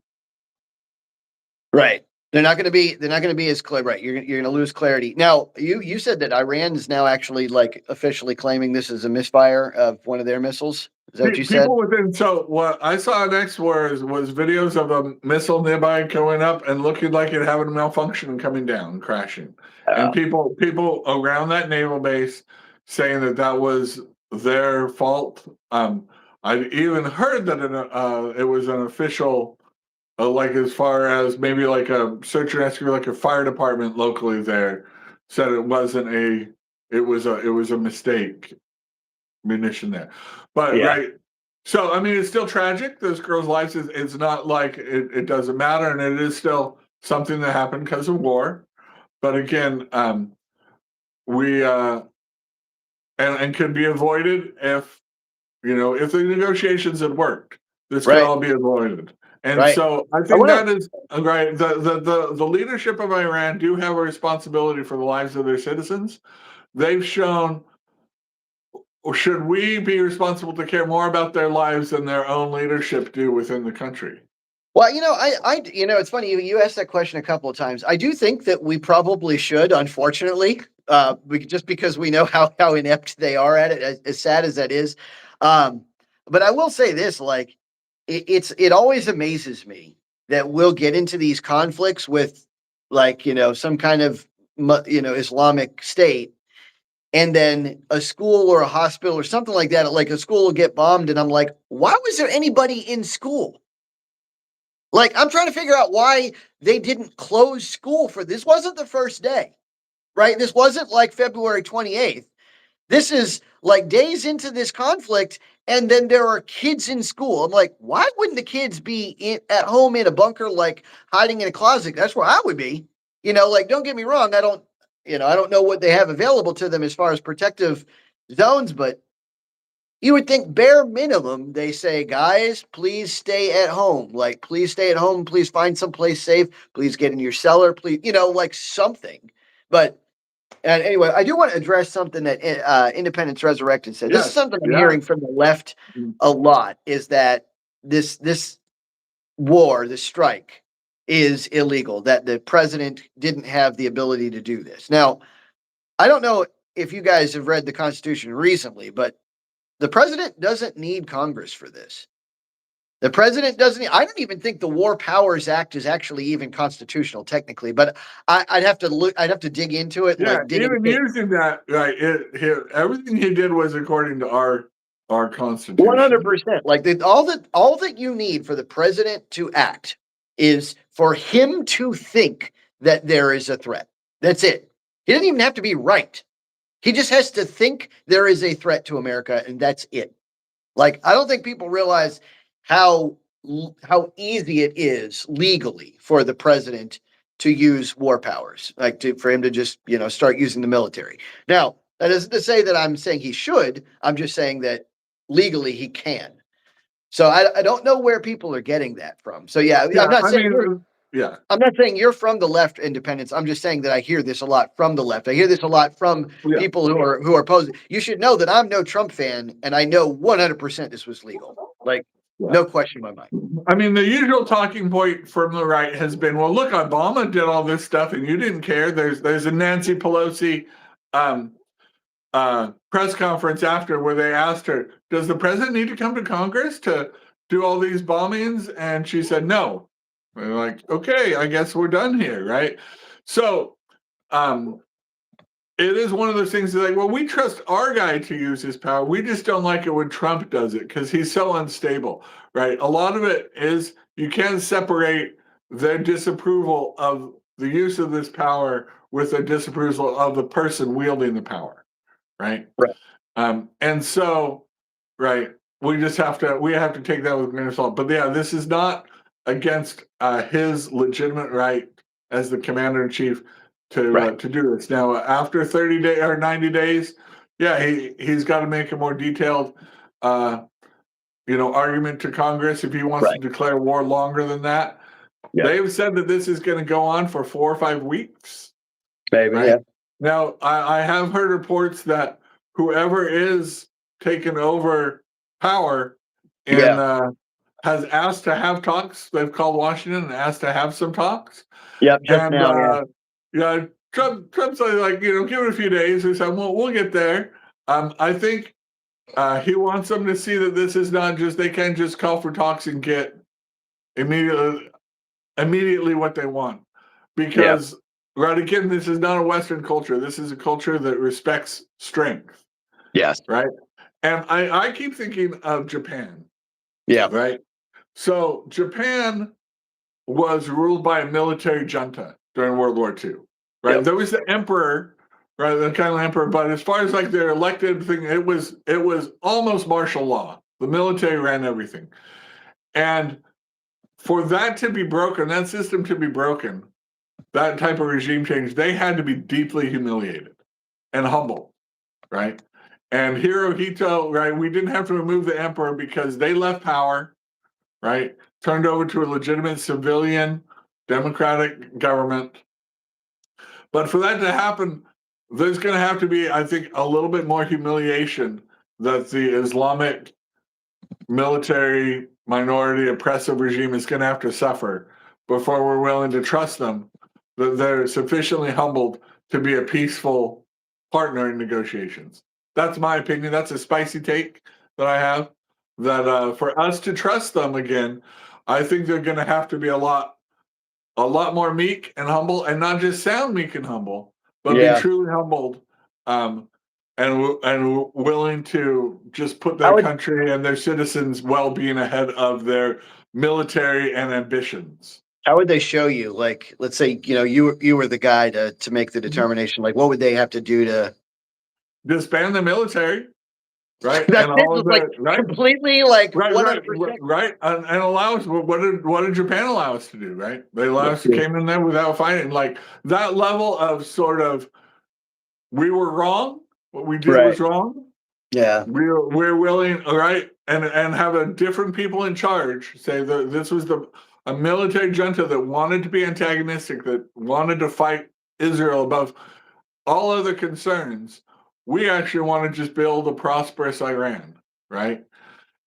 right. They're not going to be as clear. Right. You're going to lose clarity. Now, you said that Iran is now actually like officially claiming this is a misfire of one of their missiles. Is that what you said?
people within. So what I saw next was videos of a missile nearby going up and looking like it having a malfunction and coming down, crashing, and
Oh,
people around that naval base saying that was their fault. I even heard that it was an official, like as far as maybe like a search and rescue, like a fire department locally there, said it was a mistake munition there. But
yeah.
right. So I mean it's still tragic. This girl's life is it's not like it doesn't matter, and it is still something that happened because of war. But again, we and could be avoided if the negotiations had worked. This could
Right.
all be avoided. And
Right.
so I
I
think
want
that is right. The leadership of Iran do have a responsibility for the lives of their citizens. They've shown, or should we be responsible to care more about their lives than their own leadership do within the country?
Well, it's funny you asked that question a couple of times. I do think that we probably should, unfortunately, just because we know how inept they are at it, as sad as that is. But I will say this, like, it always amazes me that we'll get into these conflicts with, like, some kind of Islamic state, and then a school or a hospital or something like that, like a school will get bombed, and I'm like, why was there anybody in school? Like, I'm trying to figure out why they didn't close school for this. Wasn't the first day, right? This wasn't like February 28th. This is like days into this conflict, and then there are kids in school. I'm like, why wouldn't the kids be at home in a bunker, like hiding in a closet? That's where I would be. Like, don't get me wrong. I don't know what they have available to them as far as protective zones, but you would think bare minimum they say, guys, please stay at home. Like, please stay at home. Please find someplace safe. Please get in your cellar. Please, like something. But and anyway, I do want to address something that Independence Resurrected said. This is
Yes.
something I'm
Yeah.
hearing from the left a lot. Is that this war, this strike, is illegal? That the president didn't have the ability to do this. Now, I don't know if you guys have read the Constitution recently, but the president doesn't need Congress for this. The president doesn't. I don't even think the War Powers Act is actually even constitutional technically, but I'd have to look. I'd have to dig into it,
Yeah.
like dig
Even
into
using that, right? Everything he did was according to our
one hundred
Constitution.
percent. Like all that you need for the president to act is for him to think that there is a threat. That's it. He doesn't even have to be right. He just has to think there is a threat to America, and that's it. Like, I don't think people realize how how easy it is legally for the president to use war powers, like for him to just start using the military. Now, that isn't to say that I'm saying he should. I'm just saying that legally he can. So I don't know where people are getting that from. So yeah,
Yeah. I mean, yeah.
I'm not saying you're from the left, Independence. I'm just saying that I hear this a lot from the left. I hear this a lot from
Yeah.
people who are opposed. You should know that I'm no Trump fan, and I know 100% this was legal. Like,
Yeah.
no question in my mind.
I mean, the usual talking point from the right has been, well, look, Obama did all this stuff and you didn't care. There's a Nancy Pelosi press conference after where they asked her, does the president need to come to Congress to do all these bombings? And she said, no. We're like, okay, I guess we're done here, right? So it is one of those things that, like, well, we trust our guy to use his power. We just don't like it when Trump does it because he's so unstable, right? A lot of it is you can't separate their disapproval of the use of this power with their disapproval of the person wielding the power, right?
Right.
And so, right, we have to take that with a grain of salt. But yeah, this is not against his legitimate right as the commander in chief to do this. Now, after 30 days or 90 days, yeah, he's got to make a more detailed argument to Congress if he wants to declare war longer than that.
Yeah.
They've said that this is going to go on for 4 or 5 weeks.
Maybe,
right?
yeah.
Now, I have heard reports that whoever is taking over power and has asked to have talks. They've called Washington and asked to have some talks.
Yep, just
And
now,
yeah, Trump's like, give it a few days or something. We'll get there. I think he wants them to see that this is not just, they can't just call for talks and get immediately what they want. Because, right, again, this is not a Western culture. This is a culture that respects strength.
Yes.
Right? And I keep thinking of Japan.
Yeah.
Right? So Japan was ruled by a military junta during World War II. Right?
Yep.
There was the emperor, right? The kind of emperor, but as far as like their elected thing, it was almost martial law. The military ran everything. And for that to be broken, that system to be broken, that type of regime change, they had to be deeply humiliated and humbled, right? And Hirohito, right, we didn't have to remove the emperor because they left power, right? Turned over to a legitimate civilian democratic government. But for that to happen, there's going to have to be, I think, a little bit more humiliation that the Islamic military minority oppressive regime is going to have to suffer before we're willing to trust them that they're sufficiently humbled to be a peaceful partner in negotiations. That's my opinion. That's a spicy take that I have. That for us to trust them again, I think they're going to have to be a lot more meek and humble, and not just sound meek and humble, but be truly humbled, and willing to just put their country and their citizens' well-being ahead of their military and ambitions.
How would they show you? Like, let's say, you were the guy to make the determination. Like, what would they have to do to
disband the military, right?
That's
And all of
like
that, right?
completely like 100%.
Right. And allow us. What did Japan allow us to do? Right? They allow us to came in there without fighting. Like that level of sort of, we were wrong. What we did was wrong.
Yeah.
We're willing, all right, and have a different people in charge. Say that this was a military junta that wanted to be antagonistic, that wanted to fight Israel above all other concerns. We actually want to just build a prosperous Iran, right?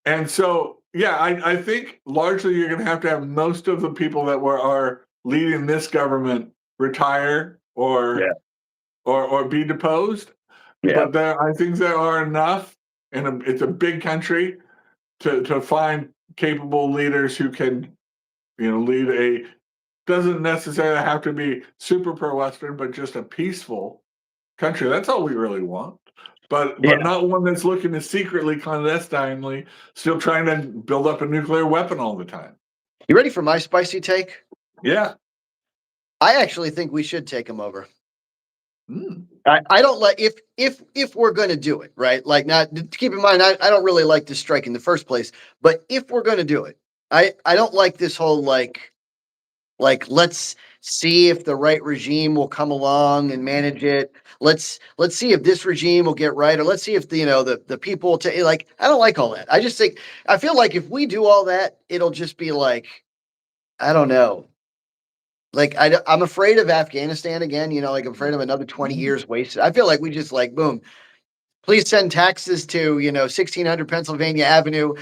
And so, yeah, I think largely you're going to have most of the people that are leading this government retire or be deposed.
Yeah.
But I think there are enough, and it's a big country, to find capable leaders who can, lead doesn't necessarily have to be super pro-Western, but just a peaceful country. That's all we really want. But not one that's looking to secretly, clandestinely, still trying to build up a nuclear weapon all the time.
You ready for my spicy take?
Yeah.
I actually think we should take them over.
Mm.
I don't like if we're going to do it, right? Like, not keep in mind, I don't really like this strike in the first place, but if we're going to do it, I don't like this whole like let's see if the right regime will come along and manage it. Let's see if this regime will get right, or let's see if the people will take. Like, I don't like all that. I feel like if we do all that, it'll just be like, I don't know. Like, I'm afraid of Afghanistan again, like I'm afraid of another 20 years wasted. I feel like we just like, boom, please send taxes to, 1600 Pennsylvania Avenue.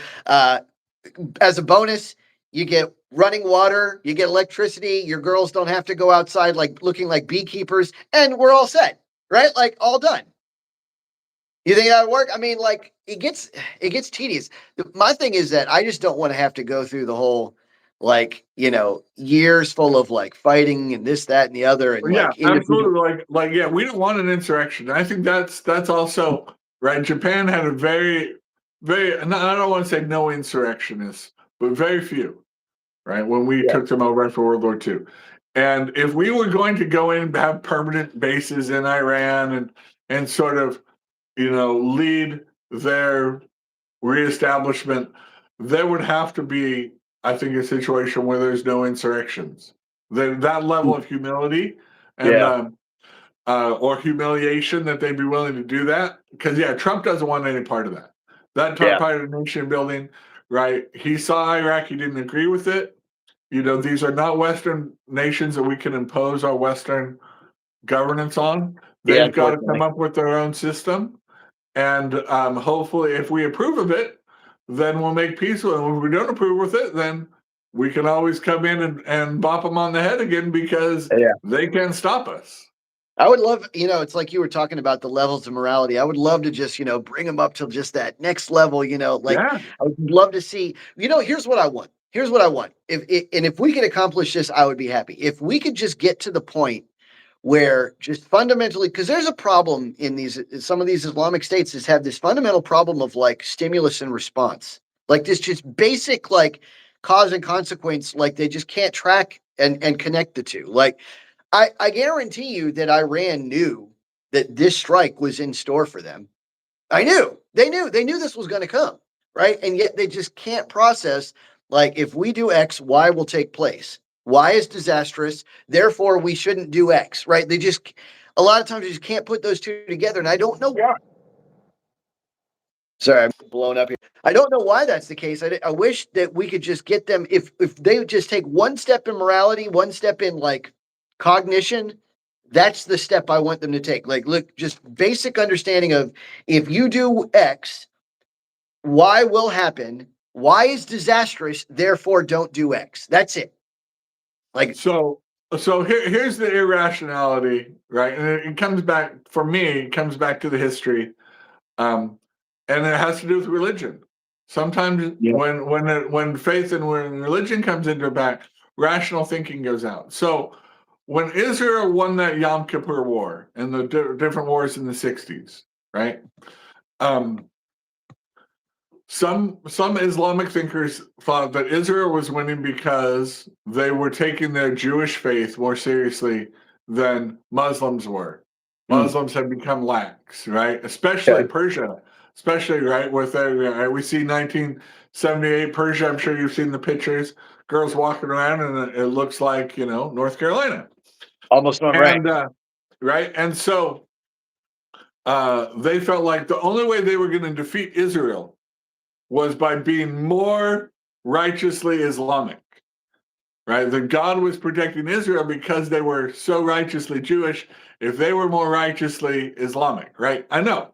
As a bonus, you get running water, you get electricity, your girls don't have to go outside like looking like beekeepers, and we're all set, right? Like, all done. You think that would work? I mean, like, it gets tedious. My thing is that I just don't want to have to go through the whole, like, years full of like fighting and this, that, and the other, and
Yeah,
like
absolutely. Like, yeah, we don't want an insurrection. I think that's also right. Japan had a very, very, I don't want to say no insurrectionists, but very few. right? When we
Yeah.
took them over after World War II. And if we were going to go in and have permanent bases in Iran and sort of, lead their reestablishment, there would have to be, I think, a situation where there's no insurrections. That level of humility and
Yeah.
or humiliation that they'd be willing to do that, because Trump doesn't want any part of that. That
Yeah.
part of the nation building, right? He saw Iraq, he didn't agree with it. These are not Western nations that we can impose our Western governance on.
Yeah.
They've got to come
Unfortunately.
up with their own system. And hopefully, if we approve of it, then we'll make peace with them. If we don't approve with it, then we can always come in and bop them on the head again, because
Yeah.
they can't stop us.
I would love, it's like you were talking about the levels of morality. I would love to just, bring them up to just that next level, like
Yeah.
I would love to see, here's what I want. Here's what I want. If we could accomplish this, I would be happy. If we could just get to the point where just fundamentally, because there's a problem in some of these Islamic states is have this fundamental problem of like stimulus and response, like this just basic like cause and consequence, like they just can't track and connect the two. Like I guarantee you that Iran knew that this strike was in store for them. I knew. They knew this was going to come, right? And yet they just can't process, like, if we do X, Y will take place. Y is disastrous, therefore we shouldn't do X, right? They just, a lot of times you just can't put those two together, and I don't know why. Sorry, I'm blown up here. I don't know why that's the case. I wish that we could just get them, if they would just take one step in morality, one step in like cognition, that's the step I want them to take. Like, look, just basic understanding of if you do X, Y will happen. Y is disastrous, therefore don't do X. That's it. Like,
So here's the irrationality, right? And it comes back, for me, it comes back to the history. And it has to do with religion. Sometimes when faith and when religion comes into back, rational thinking goes out. So when Israel won that Yom Kippur War and the different wars in the 60s, right? Some Islamic thinkers thought that Israel was winning because they were taking their Jewish faith more seriously than Muslims were. Muslims have become lax, right? Especially Persia, right? With we see 1978 Persia. I'm sure you've seen the pictures. Girls walking around, and it looks like North Carolina.
almost not right.
And right, and so they felt like the only way they were going to defeat Israel was by being more righteously Islamic, right? That God was protecting Israel because they were so righteously Jewish. If they were more righteously Islamic, right? I know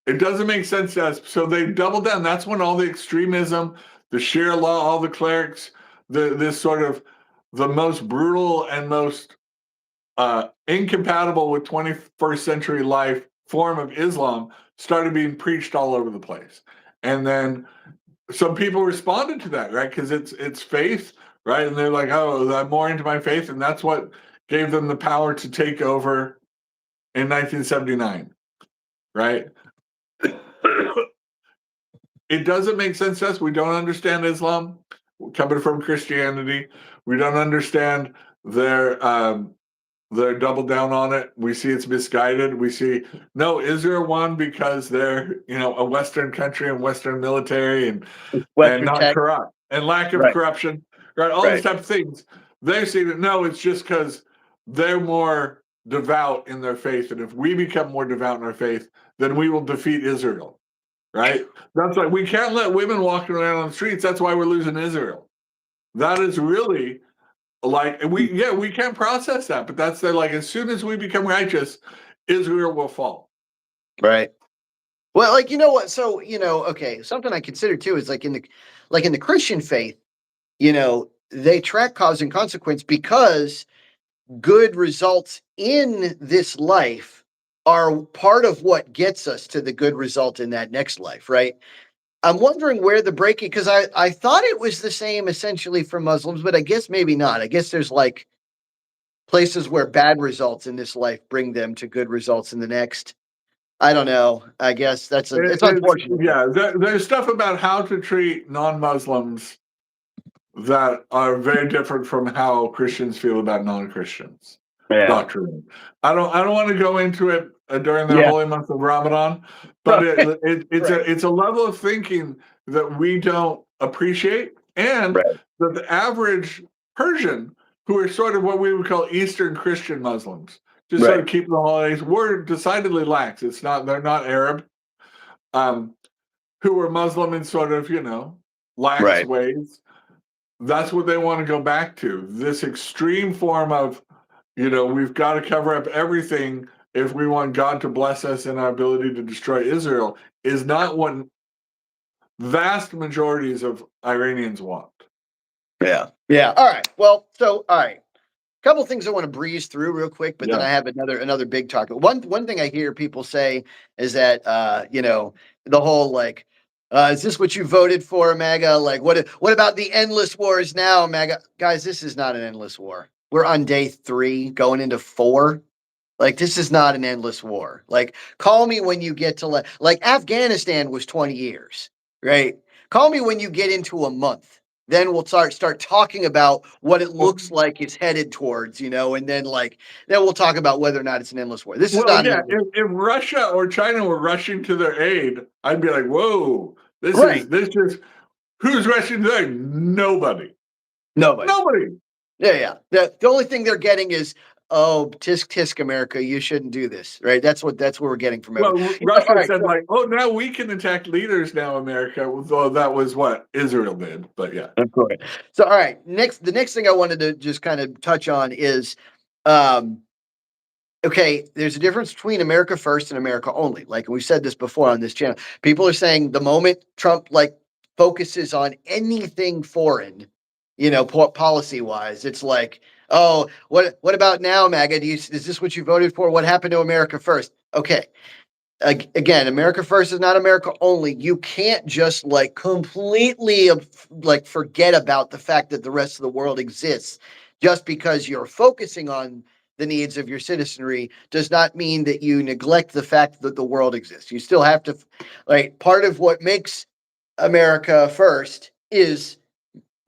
it doesn't make sense to us. So they doubled down. That's when all the extremism, the Sharia law, all the clerics, this sort of the most brutal and most incompatible with 21st century life form of Islam started being preached all over the place. And then some people responded to that, right? Because it's faith, right? And they're like, oh, I'm more into my faith. And that's what gave them the power to take over in 1979, right? It doesn't make sense to us. We don't understand Islam coming from Christianity. We don't understand their double down on it. We see it's misguided. We see Israel won because they're a Western country and Western military and
Western
not
tech.
corrupt and lack of
Right.
corruption, right? All these type of things. They see that it's just because they're more devout in their faith, and if we become more devout in our faith, then we will defeat Israel, right? That's like we can't let women walking around on the streets. That's why we're losing Israel. That is really like we can't process that, but that's like as soon as we become righteous, Israel will fall.
Right. Well, like, you know what? So, okay, something I consider too is like in the Christian faith, they track cause and consequence because good results in this life are part of what gets us to the good result in that next life, right? I'm wondering where the breaking, because I thought it was the same essentially for Muslims, but I guess maybe not. I guess there's like places where bad results in this life bring them to good results in the next. I don't know. I guess it's unfortunate.
Yeah, there's stuff about how to treat non-Muslims that are very different from how Christians feel about non-Christians
Yeah.
doctrine. I don't want to go into it during the
Yeah.
holy month of Ramadan, but it's
Right.
a level of thinking that we don't appreciate, and
Right.
that the average Persian, who are sort of what we would call Eastern Christian Muslims, just sort
Right.
of keep the holidays, we're decidedly lax. They're not Arab, um, who are Muslim in sort of lax
Right.
ways. That's what they want to go back to. This extreme form of, we've got to cover up everything if we want God to bless us in our ability to destroy Israel, is not what vast majorities of Iranians want.
Yeah. Yeah. All right. Well, so all right. Couple things I want to breeze through real quick, but then
Yeah.
I have another big topic. One thing I hear people say is that the whole like, is this what you voted for, MAGA? Like, what about the endless wars now, MAGA? Guys, this is not an endless war. We're on day 3, going into 4. Like, this is not an endless war. Like, call me when you get to like Afghanistan was 20 years, right? Call me when you get into a month. Then we'll start talking about what it
Well,
looks like it's headed towards, and then we'll talk about whether or not it's an endless war. This is
well,
not an
yeah.
endless
If Russia or China were rushing to their aid, I'd be like, "Whoa,
right.
this is who's rushing to their aid? Nobody,
Nobody.
nobody."
Yeah. The only thing they're getting is, oh, tisk tisk, America, you shouldn't do this, right? That's what we're getting from everybody.
Well,
All
Russia
right.
said like, "Oh, now we can attack leaders now, America." Although that was what Israel did, but yeah.
Of course. So, all right. The next thing I wanted to just kind of touch on is, um, okay, there's a difference between America first and America only. Like we said this before on this channel. People are saying the moment Trump focuses on anything foreign, policy wise, it's like, oh, what about now, MAGA? Is this what you voted for? What happened to America first? Okay, again, America first is not America only. You can't just completely forget about the fact that the rest of the world exists just because you're focusing on the needs of your citizenry does not mean that you neglect the fact that the world exists. You still have to, part of what makes America first is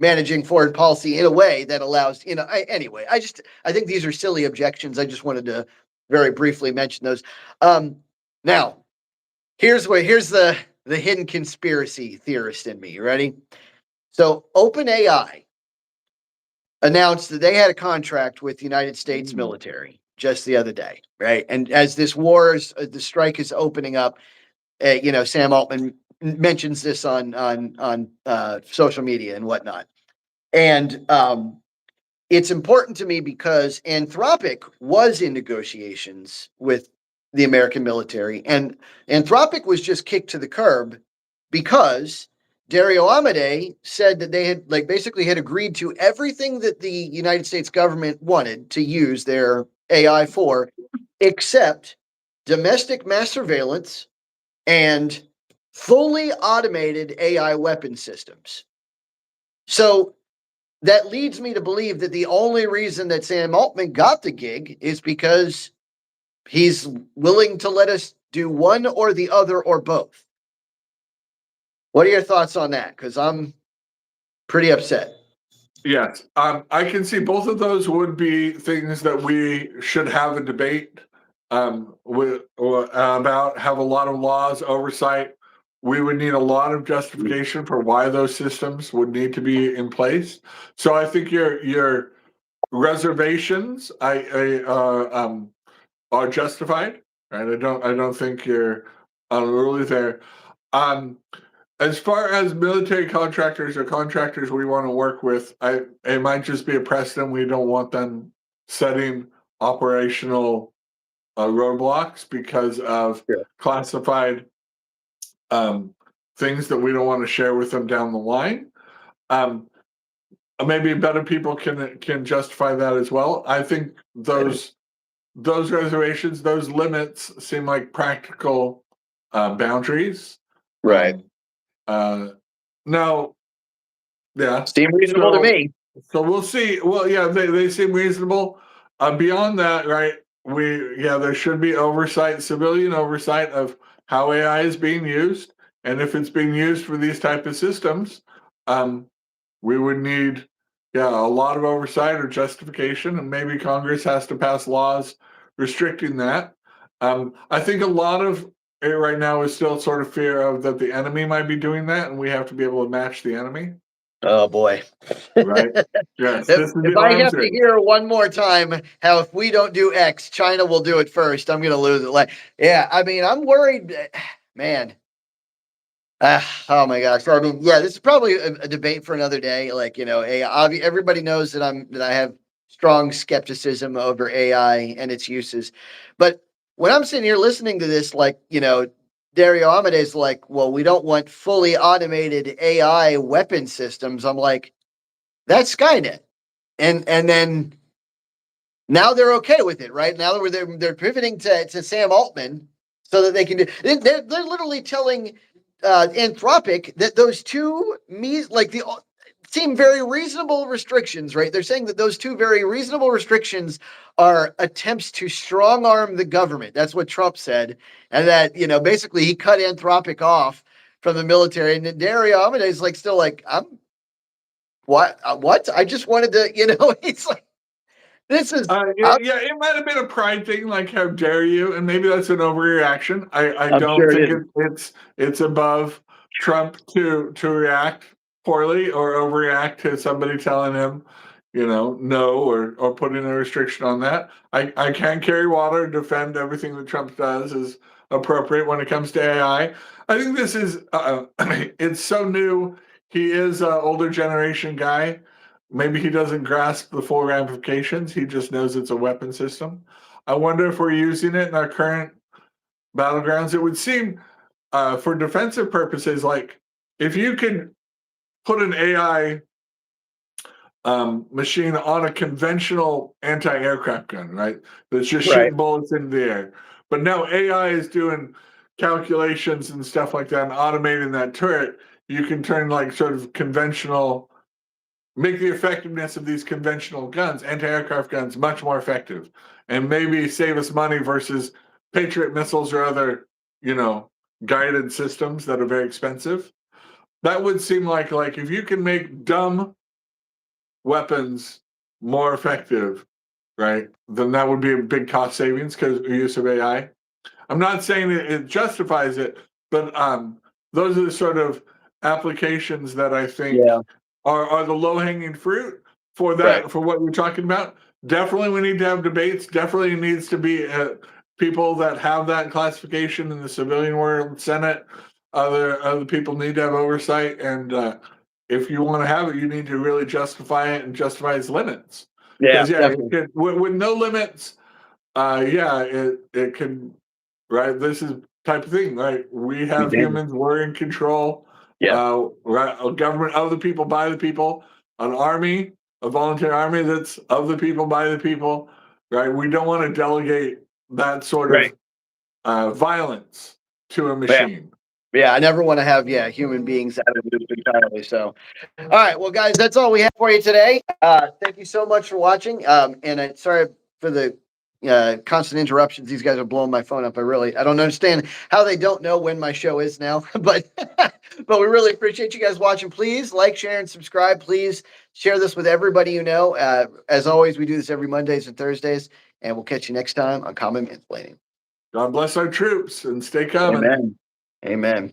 managing foreign policy in a way that allows, anyway, I think these are silly objections. I just wanted to very briefly mention those. Now, here's the hidden conspiracy theorist in me. You ready? So, OpenAI announced that they had a contract with the United States military just the other day, right? And as this war is, the strike is opening up, Sam Altman mentions this on social media and whatnot, and it's important to me because Anthropic was in negotiations with the American military, and Anthropic was just kicked to the curb because Dario Amodei said that they had basically had agreed to everything that the United States government wanted to use their AI for, except domestic mass surveillance and fully automated AI weapon systems. So that leads me to believe that the only reason that Sam Altman got the gig is because he's willing to let us do one or the other or both. What are your thoughts on that? Because I'm pretty upset.
Yes, I can see both of those would be things that we should have a debate about. Have a lot of laws oversight. We would need a lot of justification for why those systems would need to be in place. So I think your reservations are justified. Right? I don't think you're unruly there. Um, as far as military contractors or contractors we want to work with, it might just be a precedent. We don't want them setting operational roadblocks because of
Yeah.
classified things that we don't want to share with them down the line. Um, Maybe better people can justify that as well. I think those reservations, those limits seem like practical boundaries.
Right.
Now, yeah.
Seem reasonable to
So,
me.
so we'll see. Well, yeah, they seem reasonable. Beyond that, right? There should be oversight, civilian oversight of how AI is being used, and if it's being used for these type of systems, um, we would need, a lot of oversight or justification, and maybe Congress has to pass laws restricting that. I think a lot of it right now is still sort of fear of that the enemy might be doing that, and we have to be able to match the enemy.
Oh boy.
Right. Yes, this is
If
the
I
arms
have to
race.
hear one more time how if we don't do X, China will do it first, I'm going to lose it. Like, yeah, I mean, I'm worried, man. Oh my gosh. I mean, yeah, this is probably a debate for another day. Like, everybody knows that I have strong skepticism over AI and its uses. But when I'm sitting here listening to this, like, Dario Amade's like, well, we don't want fully automated AI weapon systems. I'm like, that's Skynet. And then now they're okay with it, right? Now they're pivoting to Sam Altman so that they can do. They're literally telling Anthropic that those two seem very reasonable restrictions, right? They're saying that those two very reasonable restrictions are attempts to strong arm the government. That's what Trump said, and that basically he cut Anthropic off from the military. And Dario Amade is like still like I'm what I just wanted to it's like this is
It might have been a pride thing, like how dare you, and maybe that's an overreaction. I
I'm
don't
sure it
think
is.
it's above Trump to react poorly or overreact to somebody telling him, no, or putting a restriction on that. I can't carry water and defend everything that Trump does is appropriate when it comes to AI. I think this is it's so new. He is an older generation guy. Maybe he doesn't grasp the full ramifications. He just knows it's a weapon system. I wonder if we're using it in our current battlegrounds. It would seem, for defensive purposes, like if you can put an AI machine on a conventional anti-aircraft gun, right? That's just
Right.
shooting bullets in the air. But now AI is doing calculations and stuff like that and automating that turret. You can turn like sort of conventional, make the effectiveness of these conventional guns, anti-aircraft guns, much more effective, and maybe save us money versus Patriot missiles or other, guided systems that are very expensive. That would seem like if you can make dumb weapons more effective, right? Then that would be a big cost savings because of the use of AI. I'm not saying it justifies it, but those are the sort of applications that I think
Yeah.
are the low hanging fruit for
Right.
that, for what we're talking about. Definitely, we need to have debates. Definitely needs to be people that have that classification in the civilian world, Senate. Other people need to have oversight, and if you want to have it, you need to really justify it and justify its limits.
Yeah,
Because
definitely.
with no limits, it can, right. This is type of thing, right? We have humans, we're in control.
Yeah.
Right, a government of the people, by the people, an army, a volunteer army that's of the people, by the people, right? We don't want to delegate that sort
Right.
of violence to a
Yeah.
machine.
Yeah. I never want to have human beings out of the loop entirely. So, all right, well, guys, that's all we have for you today. Thank you so much for watching. And sorry for the constant interruptions. These guys are blowing my phone up. I don't understand how they don't know when my show is now, but we really appreciate you guys watching. Please like, share, and subscribe. Please share this with everybody you know. As always, we do this every Mondays and Thursdays, and we'll catch you next time on Common Mansplaining.
God bless our troops and stay coming.
Amen. Amen.